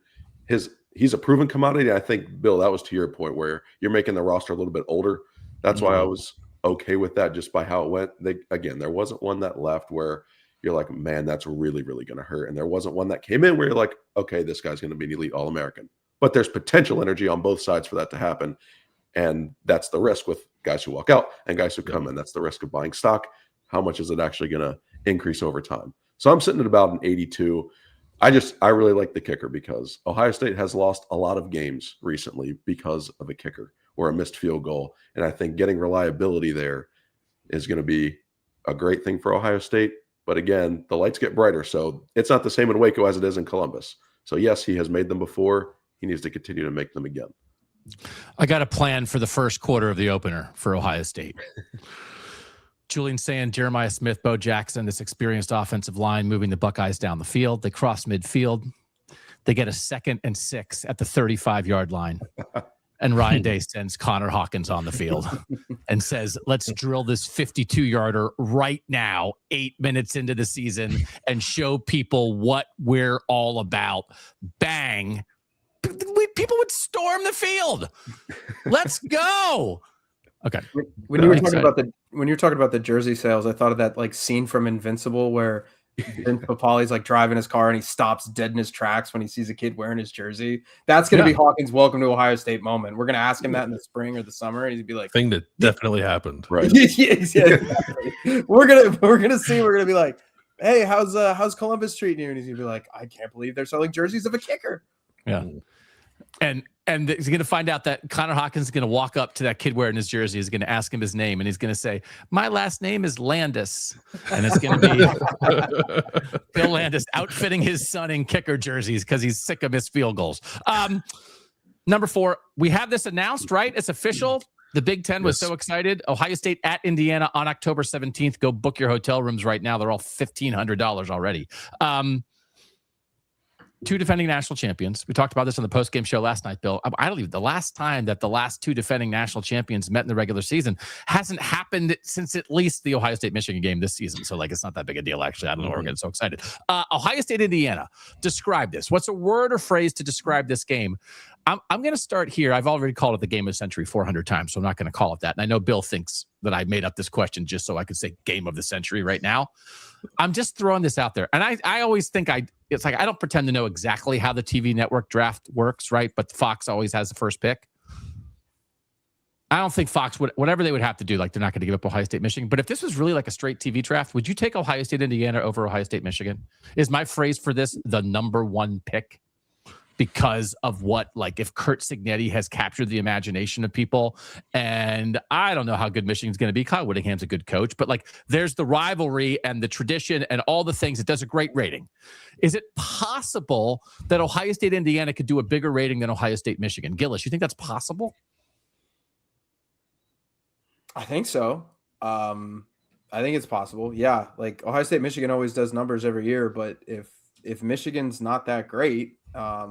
He's a proven commodity. I think, Bill, that was to your point where you're making the roster a little bit older. That's why I was okay with that just by how it went. There wasn't one that left where you're like, man, that's really, really going to hurt. And there wasn't one that came in where you're like, okay, this guy's going to be an elite All-American. But there's potential energy on both sides for that to happen. And that's the risk with guys who walk out and guys who come in. That's the risk of buying stock. How much is it actually going to increase over time? So I'm sitting at about an 82. I really like the kicker because Ohio State has lost a lot of games recently because of a kicker or a missed field goal. And I think getting reliability there is going to be a great thing for Ohio State. But again, the lights get brighter. So it's not the same in Waco as it is in Columbus. So yes, he has made them before. He needs to continue to make them again. I got a plan for the first quarter of the opener for Ohio State. Julian Sand, Jeremiah Smith, Bo Jackson, this experienced offensive line moving the Buckeyes down the field. They cross midfield. They get a 2nd and 6 at the 35-yard line. And Ryan Day sends Connor Hawkins on the field and says, let's drill this 52-yarder right now, 8 minutes into the season, and show people what we're all about. Bang. People would storm the field. Let's go. Okay. When you were talking about the jersey sales, I thought of that like scene from Invincible where Vince Papali's like driving his car and he stops dead in his tracks when he sees a kid wearing his jersey. That's going to be Hawkins' welcome to Ohio State moment. We're going to ask him that in the spring or the summer, and he'd be like, thing that definitely happened. Right. Exactly. We're gonna be like, hey, how's Columbus treating you? And he's gonna be like, I can't believe they're selling jerseys of a kicker. Yeah. And he's going to find out that Connor Hawkins is going to walk up to that kid wearing his jersey. He's going to ask him his name, and he's going to say, my last name is Landis. And it's going to be Bill Landis outfitting his son in kicker jerseys because he's sick of missed field goals. Number 4, we have this announced, right? It's official. The Big Ten was so excited. Ohio State at Indiana on October 17th. Go book your hotel rooms right now. They're all $1,500 already. 2 defending national champions. We talked about this on the post-game show last night, Bill. I don't even, the last time that the last 2 defending national champions met in the regular season hasn't happened since at least the Ohio State-Michigan game this season. So, like, it's not that big a deal, actually. I don't know why we're getting so excited. Ohio State, Indiana. Describe this. What's a word or phrase to describe this game? I'm going to start here. I've already called it the game of the century 400 times, so I'm not going to call it that. And I know Bill thinks that I made up this question just so I could say game of the century right now. I'm just throwing this out there. And I always think it's like I don't pretend to know exactly how the TV network draft works, right? But Fox always has the first pick. I don't think Fox would, whatever they would have to do, like they're not going to give up Ohio State, Michigan. But if this was really like a straight TV draft, would you take Ohio State, Indiana over Ohio State, Michigan? Is my phrase for this the number 1 pick? Because of what, like, if Kurt Signetti has captured the imagination of people, and I don't know how good Michigan's going to be. Kyle Whittingham's a good coach, but like, there's the rivalry and the tradition and all the things. It does a great rating. Is it possible that Ohio State, Indiana could do a bigger rating than Ohio State, Michigan? Gillis, you think that's possible? I think so. I think it's possible. Yeah, like Ohio State, Michigan always does numbers every year, but if Michigan's not that great, there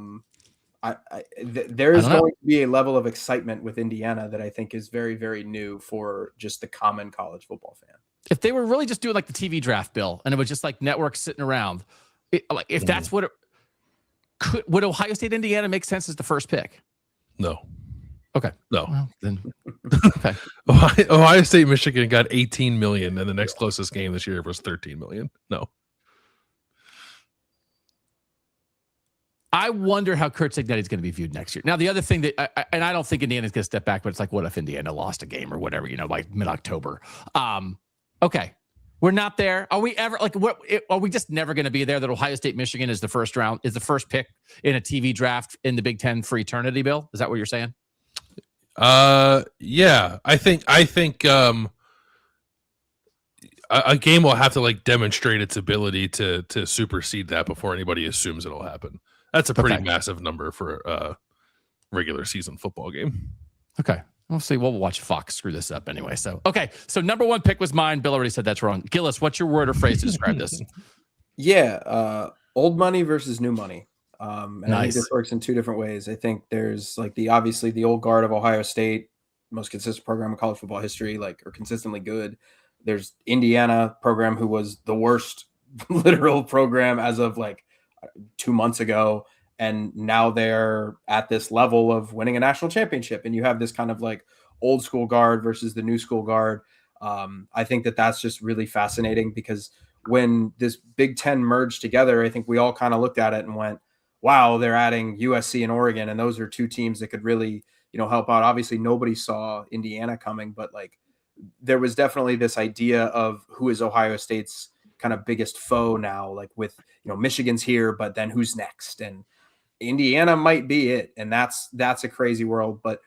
is going to be a level of excitement with Indiana that I think is very, very new for just the common college football fan. If they were really just doing like the TV draft, Bill, and it was just like networks sitting around, if that's what would Ohio State, Indiana make sense as the first pick? No. Okay. No. Well, then, okay. Ohio State, Michigan got 18 million, and the next closest game this year was 13 million. No. I wonder how Curt Cignetti is going to be viewed next year. Now, the other thing that, and I don't think Indiana's going to step back, but it's like, what if Indiana lost a game or whatever, like mid-October? Okay. We're not there. Are we ever are we just never going to be there that Ohio State, Michigan is the first pick in a TV draft in the Big Ten for eternity, Bill? Is that what you're saying? Yeah, I think a game will have to demonstrate its ability to supersede that before anybody assumes it'll happen. That's a pretty massive number for a regular season football game. Okay. We'll see. We'll watch Fox screw this up anyway. So, okay. So number one pick was mine. Bill already said that's wrong. Gillis, what's your word or phrase to describe this? Yeah. Old money versus new money. And nice. I think this works in two different ways. I think there's obviously the old guard of Ohio State, most consistent program in college football history, are consistently good. There's Indiana program who was the worst literal program as of 2 months ago. And now they're at this level of winning a national championship. And you have this kind of old school guard versus the new school guard. I think that's just really fascinating because when this Big Ten merged together, I think we all kind of looked at it and went, wow, they're adding USC and Oregon. And those are two teams that could really, help out. Obviously nobody saw Indiana coming, but there was definitely this idea of who is Ohio State's kind of biggest foe now, with, Michigan's here, but then who's next? And Indiana might be it. And that's a crazy world, but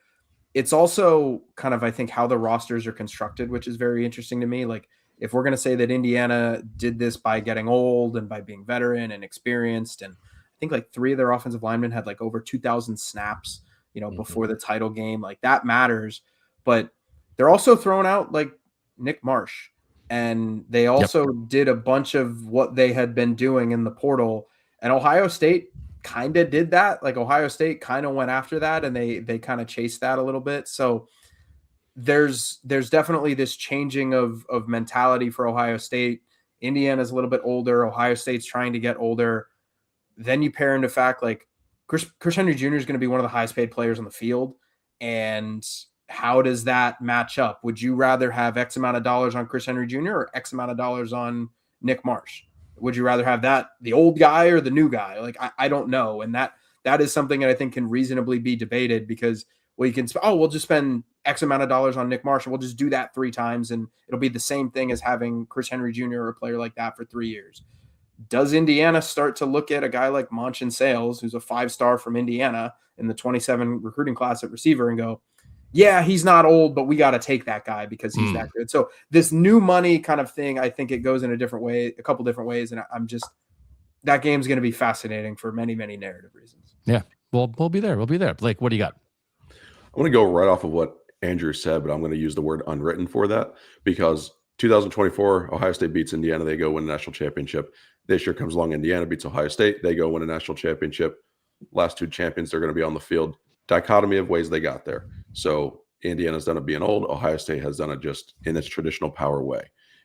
it's also kind of, I think, how the rosters are constructed, which is very interesting to me. If we're going to say that Indiana did this by getting old and by being veteran and experienced, and I think 3 of their offensive linemen had over 2,000 snaps, before the title game, that matters, but they're also throwing out Nick Marsh, and they also did a bunch of what they had been doing in the portal, and Ohio State kind of did that. Ohio State kind of went after that, and they kind of chased that a little bit. So there's definitely this changing of mentality for Ohio State. Indiana's a little bit older. Ohio State's trying to get older. Then you pair into fact, Chris Henry Jr. is going to be one of the highest paid players on the field. And how does that match up? Would you rather have X amount of dollars on Chris Henry Jr. or X amount of dollars on Nick Marsh? Would you rather have the old guy or the new guy? I don't know. And that is something that I think can reasonably be debated because, you can, we'll just spend X amount of dollars on Nick Marsh. And we'll just do that 3 times. And it'll be the same thing as having Chris Henry Jr. or a player like that for 3 years. Does Indiana start to look at a guy like Monchin Sales, who's a 5-star from Indiana in the 27 recruiting class at receiver, and go, yeah, he's not old, but we got to take that guy because he's that good. So this new money kind of thing, I think it goes in a couple different ways. And that game's going to be fascinating for many, many narrative reasons. Yeah. We'll be there. We'll be there. Blake, what do you got? I'm going to go right off of what Andrew said, but I'm going to use the word unwritten for that because 2024, Ohio State beats Indiana. They go win a national championship. This year comes along, Indiana beats Ohio State. They go win a national championship. Last 2 champions, they're going to be on the field. Dichotomy of ways they got there. So Indiana's done it being old. Ohio State has done it just in its traditional power way.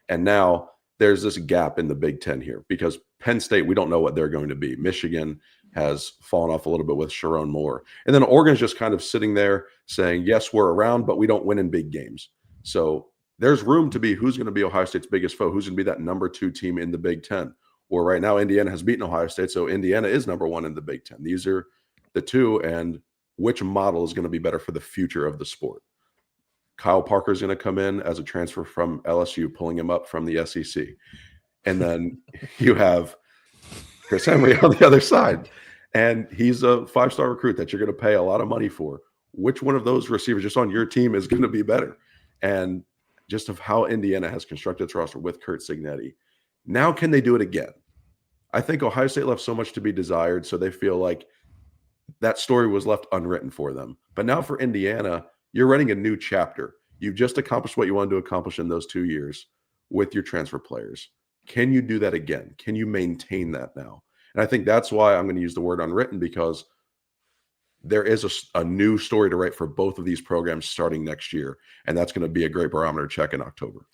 And now there's this gap in the Big Ten here because Penn State, we don't know what they're going to be. Michigan has fallen off a little bit with Sharon Moore. And then Oregon's just kind of sitting there saying, yes, we're around, but we don't win in big games. So there's room to be who's going to be Ohio State's biggest foe, who's going to be that number 2 team in the Big Ten. Or right now, Indiana has beaten Ohio State, so Indiana is number 1 in the Big Ten. These are the 2, and which model is going to be better for the future of the sport? Kyle Parker is going to come in as a transfer from LSU, pulling him up from the SEC. And then you have Chris Henry on the other side. And he's a 5-star recruit that you're going to pay a lot of money for. Which one of those receivers just on your team is going to be better? And just of how Indiana has constructed its roster with Curt Cignetti. Now can they do it again? I think Ohio State left so much to be desired, so they feel like that story was left unwritten for them. But now for Indiana, you're running a new chapter. You've just accomplished what you wanted to accomplish in those 2 years with your transfer players. Can you do that again? Can you maintain that now? And I think that's why I'm going to use the word unwritten, because there is a new story to write for both of these programs starting next year. And that's going to be a great barometer check in October.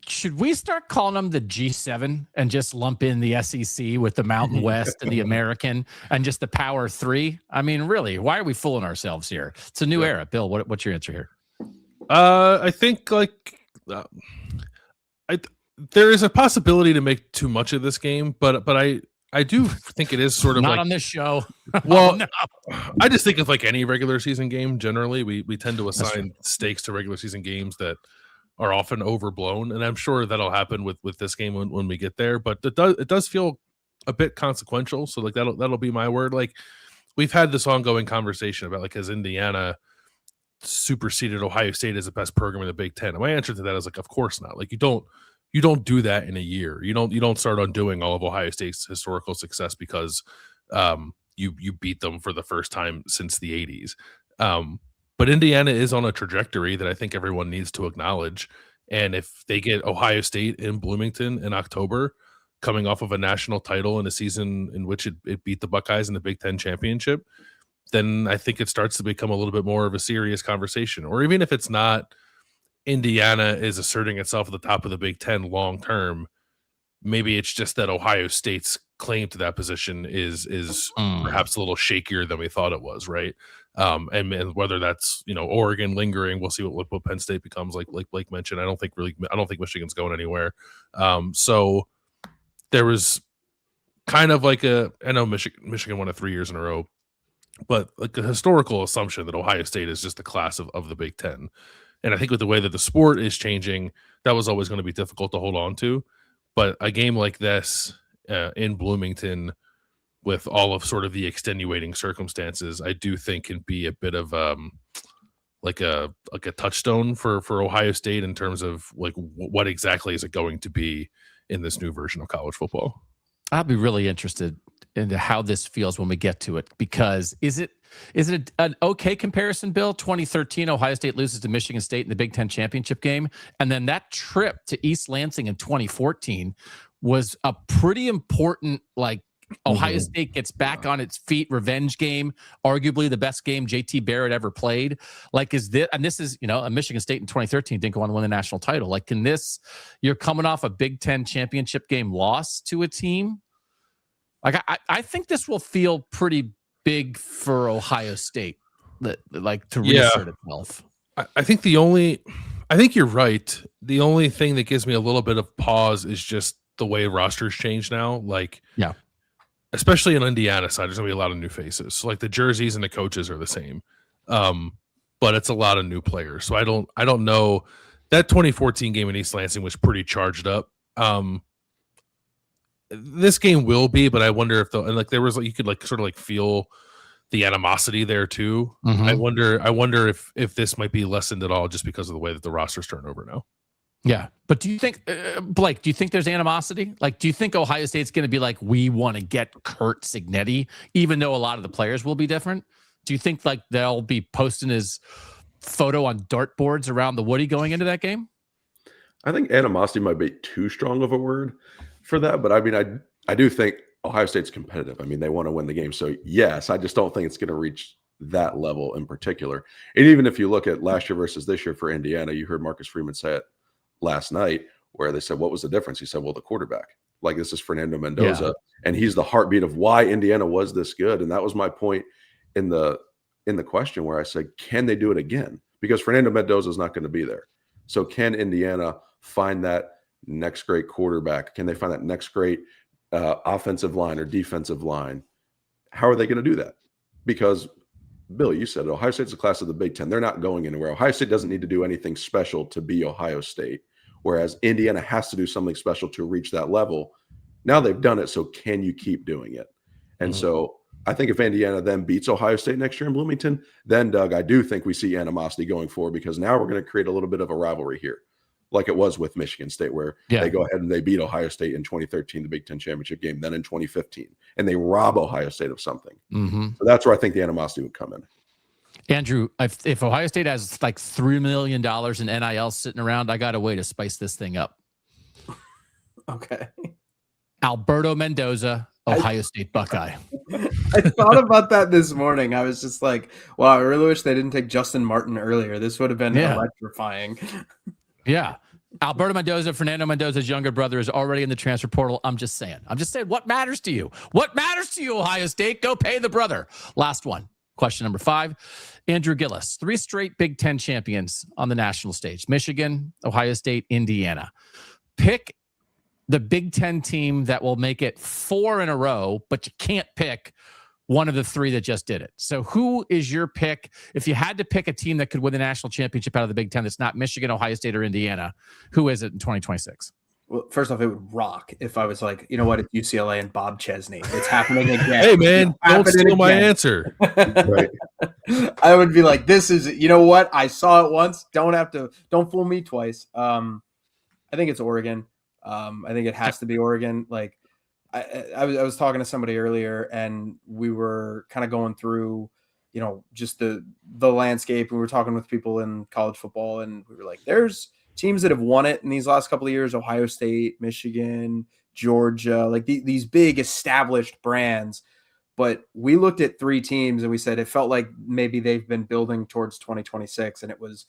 Should we start calling them the G7 and just lump in the SEC with the Mountain West and the American and just the Power 3? I mean, really, why are we fooling ourselves here? It's a new era. Bill, what's your answer here? I think there is a possibility to make too much of this game, but I do think it is sort of not like, on this show. Well, Oh, no. I just think of like any regular season game. Generally, we tend to That's assign stakes to regular season games that are often overblown, and I'm sure that'll happen with this game when we get there. But it does feel a bit consequential. So like that'll be my word. Like we've had this ongoing conversation about like, has Indiana superseded Ohio State as the best program in the Big Ten? And my answer to that is like, of course not. Like you don't do that in a year. You don't start undoing all of Ohio State's historical success because you beat them for the first time since the 80s. But Indiana is on a trajectory that I think everyone needs to acknowledge. And if they get Ohio State in Bloomington in October, coming off of a national title in a season in which it beat the Buckeyes in the Big Ten championship, then I think it starts to become a little bit more of a serious conversation. Or even if it's not, Indiana is asserting itself at the top of the Big Ten long term. Maybe it's just that Ohio State's claim to that position is perhaps a little shakier than we thought it was, right? And whether that's Oregon lingering, we'll see what Penn State becomes. Like Blake mentioned, I don't think Michigan's going anywhere. So there was kind of like I know Michigan won it 3 years in a row, but like a historical assumption that Ohio State is just the class of the Big Ten. And I think with the way that the sport is changing, that was always going to be difficult to hold on to. But a game like this in Bloomington, with all of sort of the extenuating circumstances, I do think can be a bit of like a touchstone for Ohio State in terms of like what exactly is it going to be in this new version of college football. I'll be really interested into how this feels when we get to it, because is it an okay comparison, Bill? 2013, Ohio State loses to Michigan State in the Big Ten championship game. And then that trip to East Lansing in 2014 was a pretty important, like, Ohio State gets back on its feet revenge game, arguably the best game JT Barrett ever played. Like, is this, and this is, a Michigan State in 2013 didn't go on to win the national title. Like, can this, you're coming off a Big Ten championship game loss to a team. Like, I think this will feel pretty big for Ohio State, like to reassert itself. I think you're right. The only thing that gives me a little bit of pause is just the way rosters change now. Like, yeah, especially in Indiana side, there's gonna be a lot of new faces. So like the jerseys and the coaches are the same, but it's a lot of new players. So I don't know. That 2014 game in East Lansing was pretty charged up. This game will be, but I wonder if there was you could like sort of like feel the animosity there too. Mm-hmm. I wonder if this might be lessened at all just because of the way that the rosters turn over now. Yeah, but do you think, Blake? Do you think there's animosity? Like, do you think Ohio State's going to be like, we want to get Kurt Signetti, even though a lot of the players will be different? Do you think like they'll be posting his photo on dartboards around the Woody going into that game? I think animosity might be too strong of a word for that, but I mean, I do think Ohio State's competitive. I mean, they want to win the game. So yes, I just don't think it's going to reach that level in particular. And even if you look at last year versus this year for Indiana, you heard Marcus Freeman say it last night where they said, what was the difference? He said, well, the quarterback. Like, this is Fernando Mendoza, and he's the heartbeat of why Indiana was this good. And that was my point in the question where I said, can they do it again? Because Fernando Mendoza is not going to be there. So can Indiana find that next great quarterback? Can they find that next great offensive line or defensive line? How are they going to do that? Because, Bill, you said Ohio State's a class of the Big Ten. They're not going anywhere. Ohio State doesn't need to do anything special to be Ohio State, whereas Indiana has to do something special to reach that level. Now they've done it, so can you keep doing it? And so I think if Indiana then beats Ohio State next year in Bloomington, then, Doug, I do think we see animosity going forward, because now we're going to create a little bit of a rivalry here, like it was with Michigan State, where they go ahead and they beat Ohio State in 2013, the Big Ten championship game, then in 2015, and they rob Ohio State of something. So that's where I think the animosity would come in. Andrew, if Ohio State has like $3 million in NIL sitting around, I got a way to spice this thing up. Okay. Alberto Mendoza, Ohio State Buckeye. I thought about that this morning. I was just like, wow, I really wish they didn't take Justin Martin earlier. This would have been electrifying. Yeah. Alberto Mendoza, Fernando Mendoza's younger brother, is already in the transfer portal. I'm just saying, what matters to you? What matters to you, Ohio State? Go pay the brother. Last one. Question number 5. Andrew Gillis, 3 straight Big Ten champions on the national stage. Michigan, Ohio State, Indiana. Pick the Big Ten team that will make it 4 in a row, but you can't pick one of the 3 that just did it. So who is your pick? If you had to pick a team that could win the national championship out of the Big Ten that's not Michigan, Ohio State, or Indiana, who is it in 2026? Well, first off, it would rock if I was like, you know what, it's UCLA and Bob Chesney. It's happening again. Hey, man, don't steal my answer. Right. I would be like, this is, you know what? I saw it once. Don't fool me twice. I think it's Oregon. I think it has to be Oregon. Like, I was talking to somebody earlier, and we were kind of going through, you know, just the landscape. We were talking with people in college football, and we were like, there's teams that have won it in these last couple of years: Ohio State, Michigan, Georgia, like these big established brands. But we looked at 3 teams and we said it felt like maybe they've been building towards 2026, and it was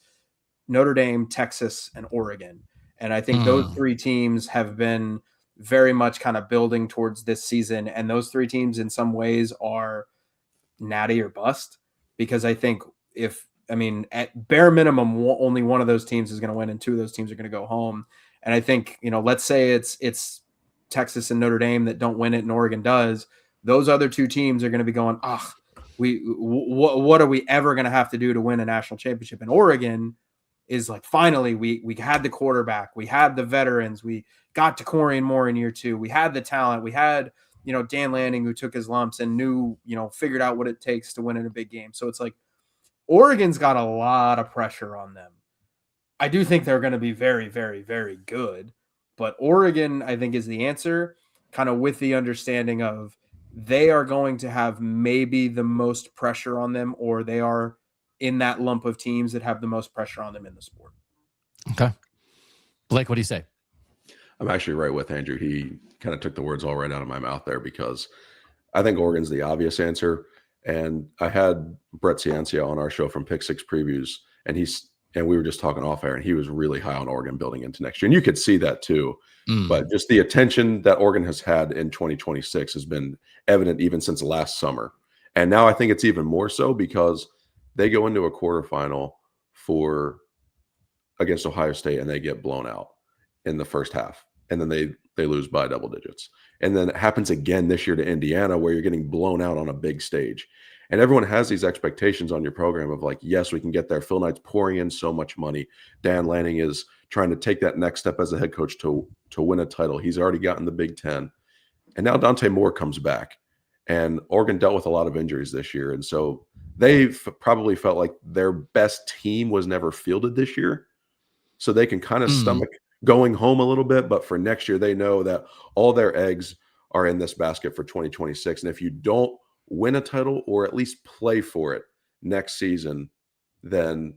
Notre Dame, Texas, and Oregon. And I think those 3 teams have been very much kind of building towards this season. And those 3 teams in some ways are natty or bust, because I think at bare minimum, only one of those teams is going to win and 2 of those teams are going to go home. And I think, you know, let's say it's Texas and Notre Dame that don't win it and Oregon does. Those other 2 teams are going to be going, what are we ever going to have to do to win a national championship? And Oregon is like, finally, we had the quarterback, we had the veterans, we got to Corian Moore in year 2, we had the talent, we had, you know, Dan Lanning, who took his lumps and knew, you know, figured out what it takes to win in a big game. So it's like Oregon's got a lot of pressure on them. I do think they're going to be very, very, very good, but Oregon, I think, is the answer, kind of with the understanding of they are going to have maybe the most pressure on them, or they are in that lump of teams that have the most pressure on them in the sport. Okay. Blake, what do you say? I'm actually right with Andrew. He kind of took the words all right out of my mouth there, because I think Oregon's the obvious answer. And I had Brett Ciancia on our show from Pick Six Previews, and we were just talking off air, and he was really high on Oregon building into next year. And you could see that too. But just the attention that Oregon has had in 2026 has been evident even since last summer. And now I think it's even more so, because they go into a quarterfinal against Ohio State, and they get blown out in the first half. And then they lose by double digits. And then it happens again this year to Indiana, where you're getting blown out on a big stage. And everyone has these expectations on your program of like, yes, we can get there. Phil Knight's pouring in so much money. Dan Lanning is trying to take that next step as a head coach to win a title. He's already gotten the Big Ten. And now Dante Moore comes back. And Oregon dealt with a lot of injuries this year. And so they've probably felt like their best team was never fielded this year. So they can kind of stomach going home a little bit. But for next year, they know that all their eggs are in this basket for 2026. And if you don't win a title, or at least play for it next season, then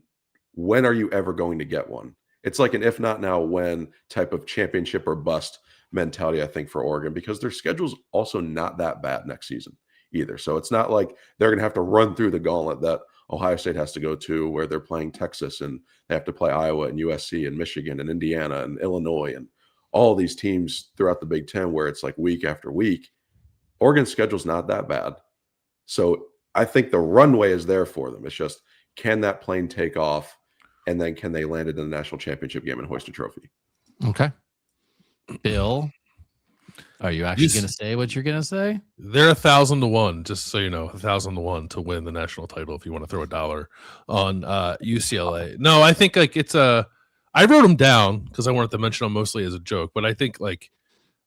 when are you ever going to get one? It's like an if not now, when type of championship or bust mentality, I think, for Oregon, because their schedule's also not that bad next season either. So it's not like they're going to have to run through the gauntlet that Ohio State has to go to, where they're playing Texas and they have to play Iowa and USC and Michigan and Indiana and Illinois and all these teams throughout the Big Ten, where it's like week after week. Oregon's schedule's not that bad. So I think the runway is there for them. It's just, can that plane take off, and then can they land it in the national championship game and hoist a trophy? Okay. Bill, are you actually going to say what you're going to say? They're 1,000 to 1, just so you know, 1,000 to 1 to win the national title. If you want to throw a dollar on UCLA, no, I think like I wrote them down because I wanted to mention them mostly as a joke, but I think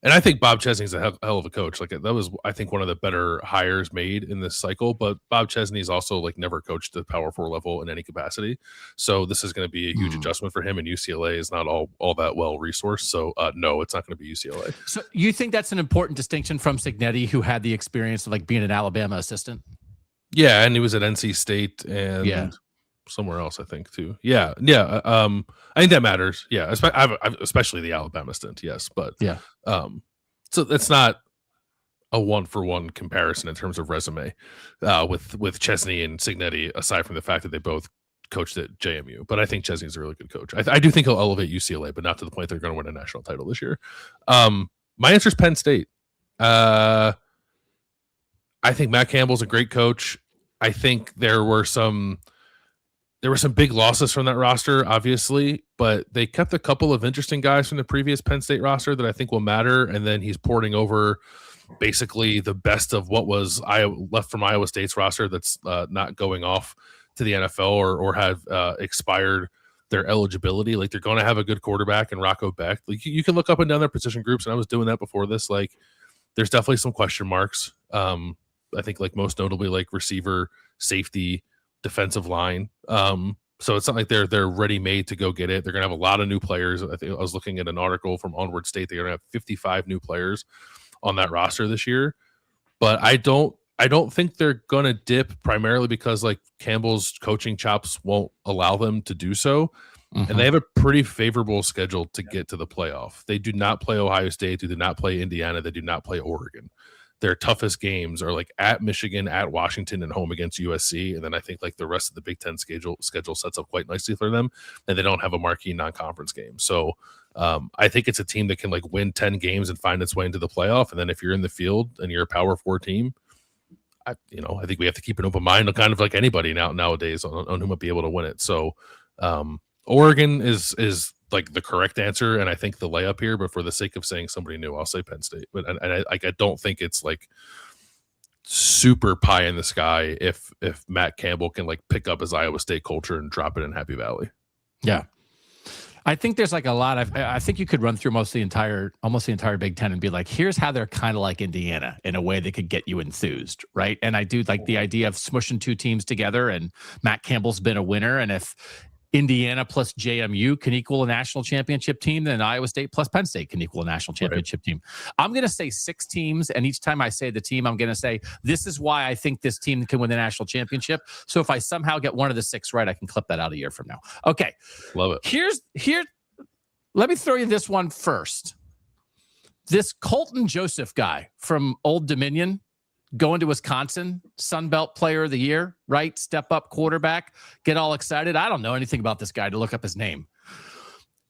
and I think Bob Chesney's a hell of a coach. Like, that was, I think, one of the better hires made in this cycle. But Bob Chesney's also like never coached the Power 4 level in any capacity, so this is going to be a huge adjustment for him. And UCLA is not all that well resourced, so no, it's not going to be UCLA. So you think that's an important distinction from Cignetti, who had the experience of like being an Alabama assistant? Yeah, and he was at NC State and somewhere else, I think, too. Yeah. I think that matters. Yeah, especially the Alabama stint. Yes, but so that's not a 1-for-1 comparison in terms of resume with Chesney and Cignetti, aside from the fact that they both coached at JMU. But I think Chesney's a really good coach. I do think he'll elevate UCLA, but not to the point they're going to win a national title this year. My answer is Penn State. I think Matt Campbell's a great coach. I think there were some there were some big losses from that roster, obviously, but they kept a couple of interesting guys from the previous Penn State roster that I think will matter. And then he's porting over basically the best of what was left from Iowa State's roster that's not going off to the NFL or have expired their eligibility. Like, they're going to have a good quarterback in Rocco Beck. Like, you can look up and down their position groups, and I was doing that before this. Like, there's definitely some question marks. I think, like, most notably, like receiver, safety, defensive line. So it's not like they're ready made to go get it. They're gonna have a lot of new players. I think I was looking at an article from Onward State. They're gonna have 55 new players on that roster this year. But I don't think they're gonna dip, primarily because like Campbell's coaching chops won't allow them to do so. Mm-hmm. And they have a pretty favorable schedule to get to the playoff. They do not play Ohio State. They do not play Indiana. They do not play Oregon. Their toughest games are like at Michigan, at Washington, and home against USC. And then I think like the rest of the Big Ten schedule sets up quite nicely for them. And they don't have a marquee non-conference game. So I think it's a team that can like win 10 games and find its way into the playoff. And then if you're in the field and you're a Power 4 team, I think we have to keep an open mind on kind of like anybody nowadays on who might be able to win it. So Oregon is like the correct answer, and I think the layup here, but for the sake of saying somebody new, I'll say Penn State. But I don't think it's like super pie in the sky if Matt Campbell can like pick up his Iowa State culture and drop it in Happy Valley. Yeah. I think there's like a lot of, I think you could run through almost the entire Big Ten and be like, here's how they're kind of like Indiana in a way that could get you enthused, right? And I do like the idea of smushing two teams together, and Matt Campbell's been a winner. And if Indiana plus JMU can equal a national championship team, then Iowa State plus Penn State can equal a national championship team. I'm going to say 6 teams, and each time I say the team, I'm going to say, this is why I think this team can win the national championship. So if I somehow get one of the 6 right, I can clip that out a year from now. Okay. Love it. Here, let me throw you this one first. This Colton Joseph guy from Old Dominion, going to Wisconsin, Sun Belt Player of the Year, right? Step up quarterback, get all excited. I don't know anything about this guy to look up his name.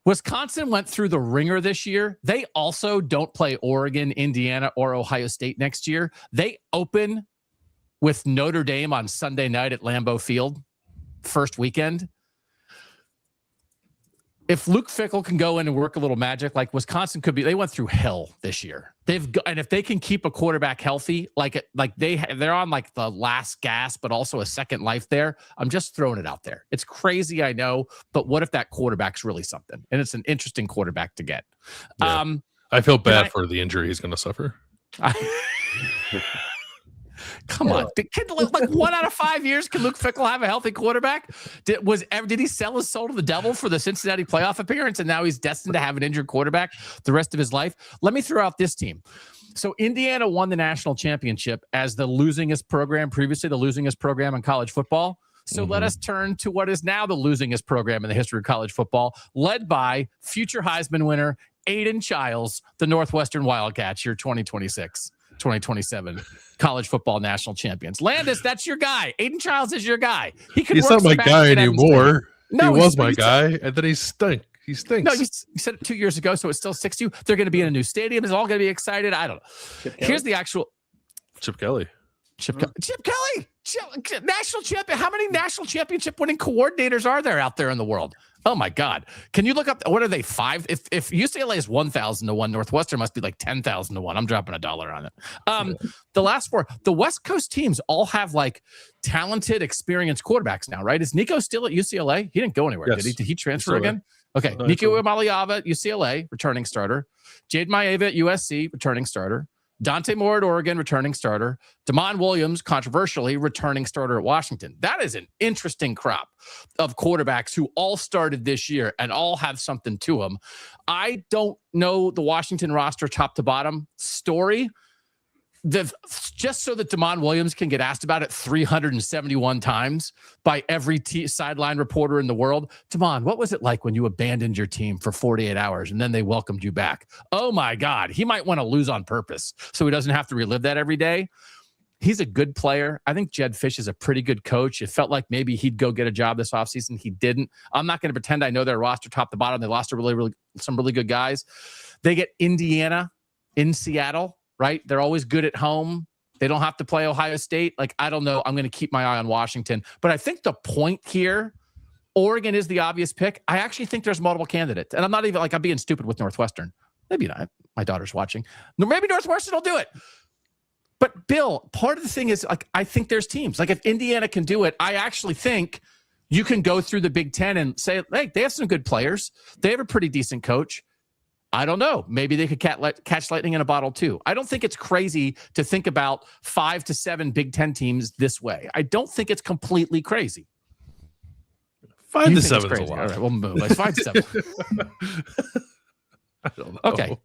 Wisconsin went through the ringer this year. They also don't play Oregon, Indiana, or Ohio State next year. They open with Notre Dame on Sunday night at Lambeau Field, first weekend. If Luke Fickell can go in and work a little magic, like Wisconsin could be, they went through hell this year. And if they can keep a quarterback healthy, they're on like the last gas, but also a second life there. I'm just throwing it out there. It's crazy, I know, but what if that quarterback's really something? And it's an interesting quarterback to get. Yeah. I feel bad for the injury he's going to suffer. Come on. Like 1 out of 5 years, can Luke Fickell have a healthy quarterback? Did he sell his soul to the devil for the Cincinnati playoff appearance, and now he's destined to have an injured quarterback the rest of his life? Let me throw out this team. So Indiana won the national championship as the losingest program, previously the losingest program in college football. So let us turn to what is now the losingest program in the history of college football, led by future Heisman winner Aiden Childs, the Northwestern Wildcats, your 2026-2027 college football national champions. Landis, that's your guy. Aiden Childs is your guy. He's not my guy anymore. No, he was my guy, and then he stunk. He stinks. No, you said it 2 years ago, so it still sticks to you. They're going to be in a new stadium. It's all going to be excited. I don't know. Here's the actual Chip Kelly. Chip Kelly, national champion. How many national championship winning coordinators are there out there in the world? Oh my God. Can you look up, what are they, 5? If UCLA is 1,000 to 1, Northwestern must be like 10,000 to 1. I'm dropping $1 on it. The last 4, the West Coast teams all have like talented, experienced quarterbacks now, right? Is Nico still at UCLA? He didn't go anywhere, yes. Did he transfer again? Okay. Nico Imaliava at UCLA, returning starter. Jade Maeva at USC, returning starter. Dante Moore at Oregon, returning starter. Damon Williams, controversially, returning starter at Washington. That is an interesting crop of quarterbacks who all started this year and all have something to them. I don't know the Washington roster top to bottom story. Just so that Damon Williams can get asked about it 371 times by every sideline reporter in the world. Damon, what was it like when you abandoned your team for 48 hours and then they welcomed you back? Oh my God, he might want to lose on purpose so he doesn't have to relive that every day. He's a good player. I think Jed Fish is a pretty good coach. It felt like maybe he'd go get a job this offseason. He didn't. I'm not going to pretend I know their roster top to bottom. They lost some really good guys. They get Indiana in Seattle. Right? They're always good at home. They don't have to play Ohio State. Like, I don't know. I'm going to keep my eye on Washington. But I think the point here Oregon is the obvious pick. I actually think there's multiple candidates. And I'm not even I'm being stupid with Northwestern. Maybe not. My daughter's watching. Maybe Northwestern will do it. But Bill, part of the thing is I think there's teams. Like if Indiana can do it, I actually think you can go through the Big Ten and say, hey, they have some good players. They have a pretty decent coach. I don't know. Maybe they could catch lightning in a bottle too. I don't think it's crazy to think about 5 to 7 Big Ten teams this way. I don't think it's completely crazy. 5 to 7 is a lot. All right, we'll move. It's 5 to 7. I don't know. Okay.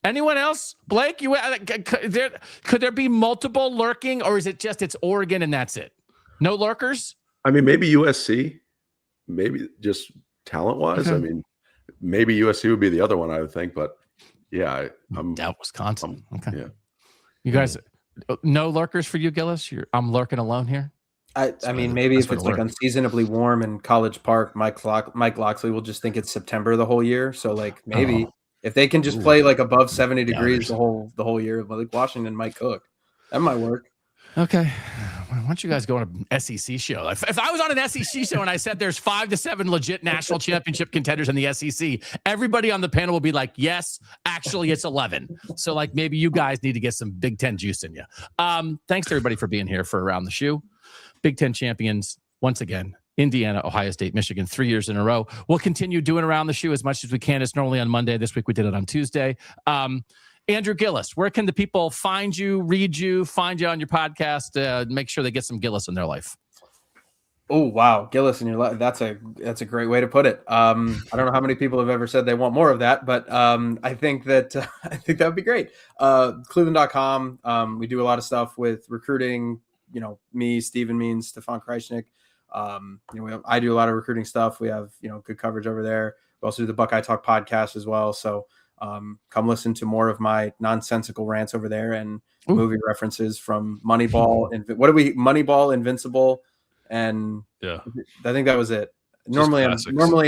Anyone else? Blake, could there be multiple lurking, or is it just it's Oregon and that's it? No lurkers? I mean, maybe USC, maybe just talent-wise. Okay. I mean, maybe USC would be the other one, I would think. But yeah, I'm doubt Wisconsin. Okay. Yeah. You guys, no lurkers for you, Gillis? I'm lurking alone here. I mean, maybe if it's like unseasonably warm in College Park, Mike Loxley will just think it's September the whole year. So like maybe if they can just play like above 70 degrees the whole year, like Washington might cook. That might work. Okay. Why don't you guys go on an SEC show? If I was on an SEC show and I said there's 5 to 7 legit national championship contenders in the SEC, everybody on the panel will be like, yes, actually it's 11. So like maybe you guys need to get some Big Ten juice in you. Thanks to everybody for being here for Around the Shoe. Big Ten champions, once again, Indiana, Ohio State, Michigan, 3 years in a row. We'll continue doing Around the Shoe as much as we can. It's normally on Monday. This week we did it on Tuesday. Andrew Gillis, where can the people find you, read you, find you on your podcast? Make sure they get some Gillis in their life. Oh, wow. Gillis in your life. That's a great way to put it. I don't know how many people have ever said they want more of that, but I think that would be great. Cleveland.com. We do a lot of stuff with recruiting, me, Stephen Means, Stefan Kreisnick. I do a lot of recruiting stuff. We have, good coverage over there. We also do the Buckeye Talk podcast as well. So come listen to more of my nonsensical rants over there and movie references from Moneyball. And Moneyball, Invincible. And yeah, I think that was it. Normally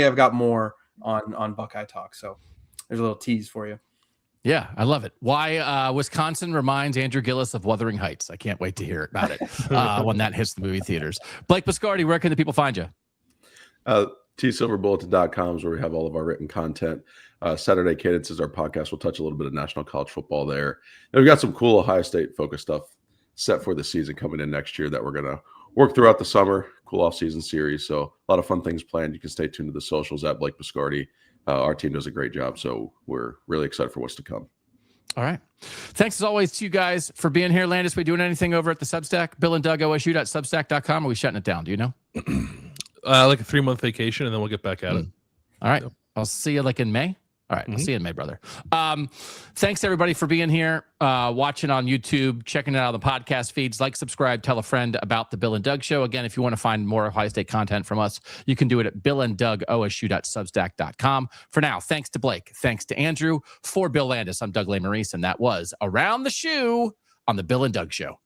I've got more on Buckeye Talk. So there's a little tease for you. Yeah, I love it. Why Wisconsin reminds Andrew Gillis of Wuthering Heights. I can't wait to hear about it when that hits the movie theaters. Blake Biscardi, where can the people find you? tsilverbulletin.com is where we have all of our written content. Saturday Cadence is our podcast. We'll touch a little bit of national college football there. And we've got some cool Ohio State focused stuff set for the season coming in next year that we're going to work throughout the summer, cool off-season series. So a lot of fun things planned. You can stay tuned to the socials at Blake Biscardi. Our team does a great job, so we're really excited for what's to come. All right. Thanks as always to you guys for being here. Landis, we doing anything over at the Substack? Bill and Doug, OSU.substack.com. Are we shutting it down? Do you know? Like a 3-month vacation, and then we'll get back at it. All right. Yep. I'll see you in May. All right. I'll see you in May, brother. Thanks, everybody, for being here, watching on YouTube, checking it out on the podcast feeds. Like, subscribe, tell a friend about the Bill and Doug Show. Again, if you want to find more Ohio State content from us, you can do it at billanddougosu.substack.com. For now, thanks to Blake. Thanks to Andrew. For Bill Landis, I'm Doug Lesmerises, and that was Around the Shoe on the Bill and Doug Show.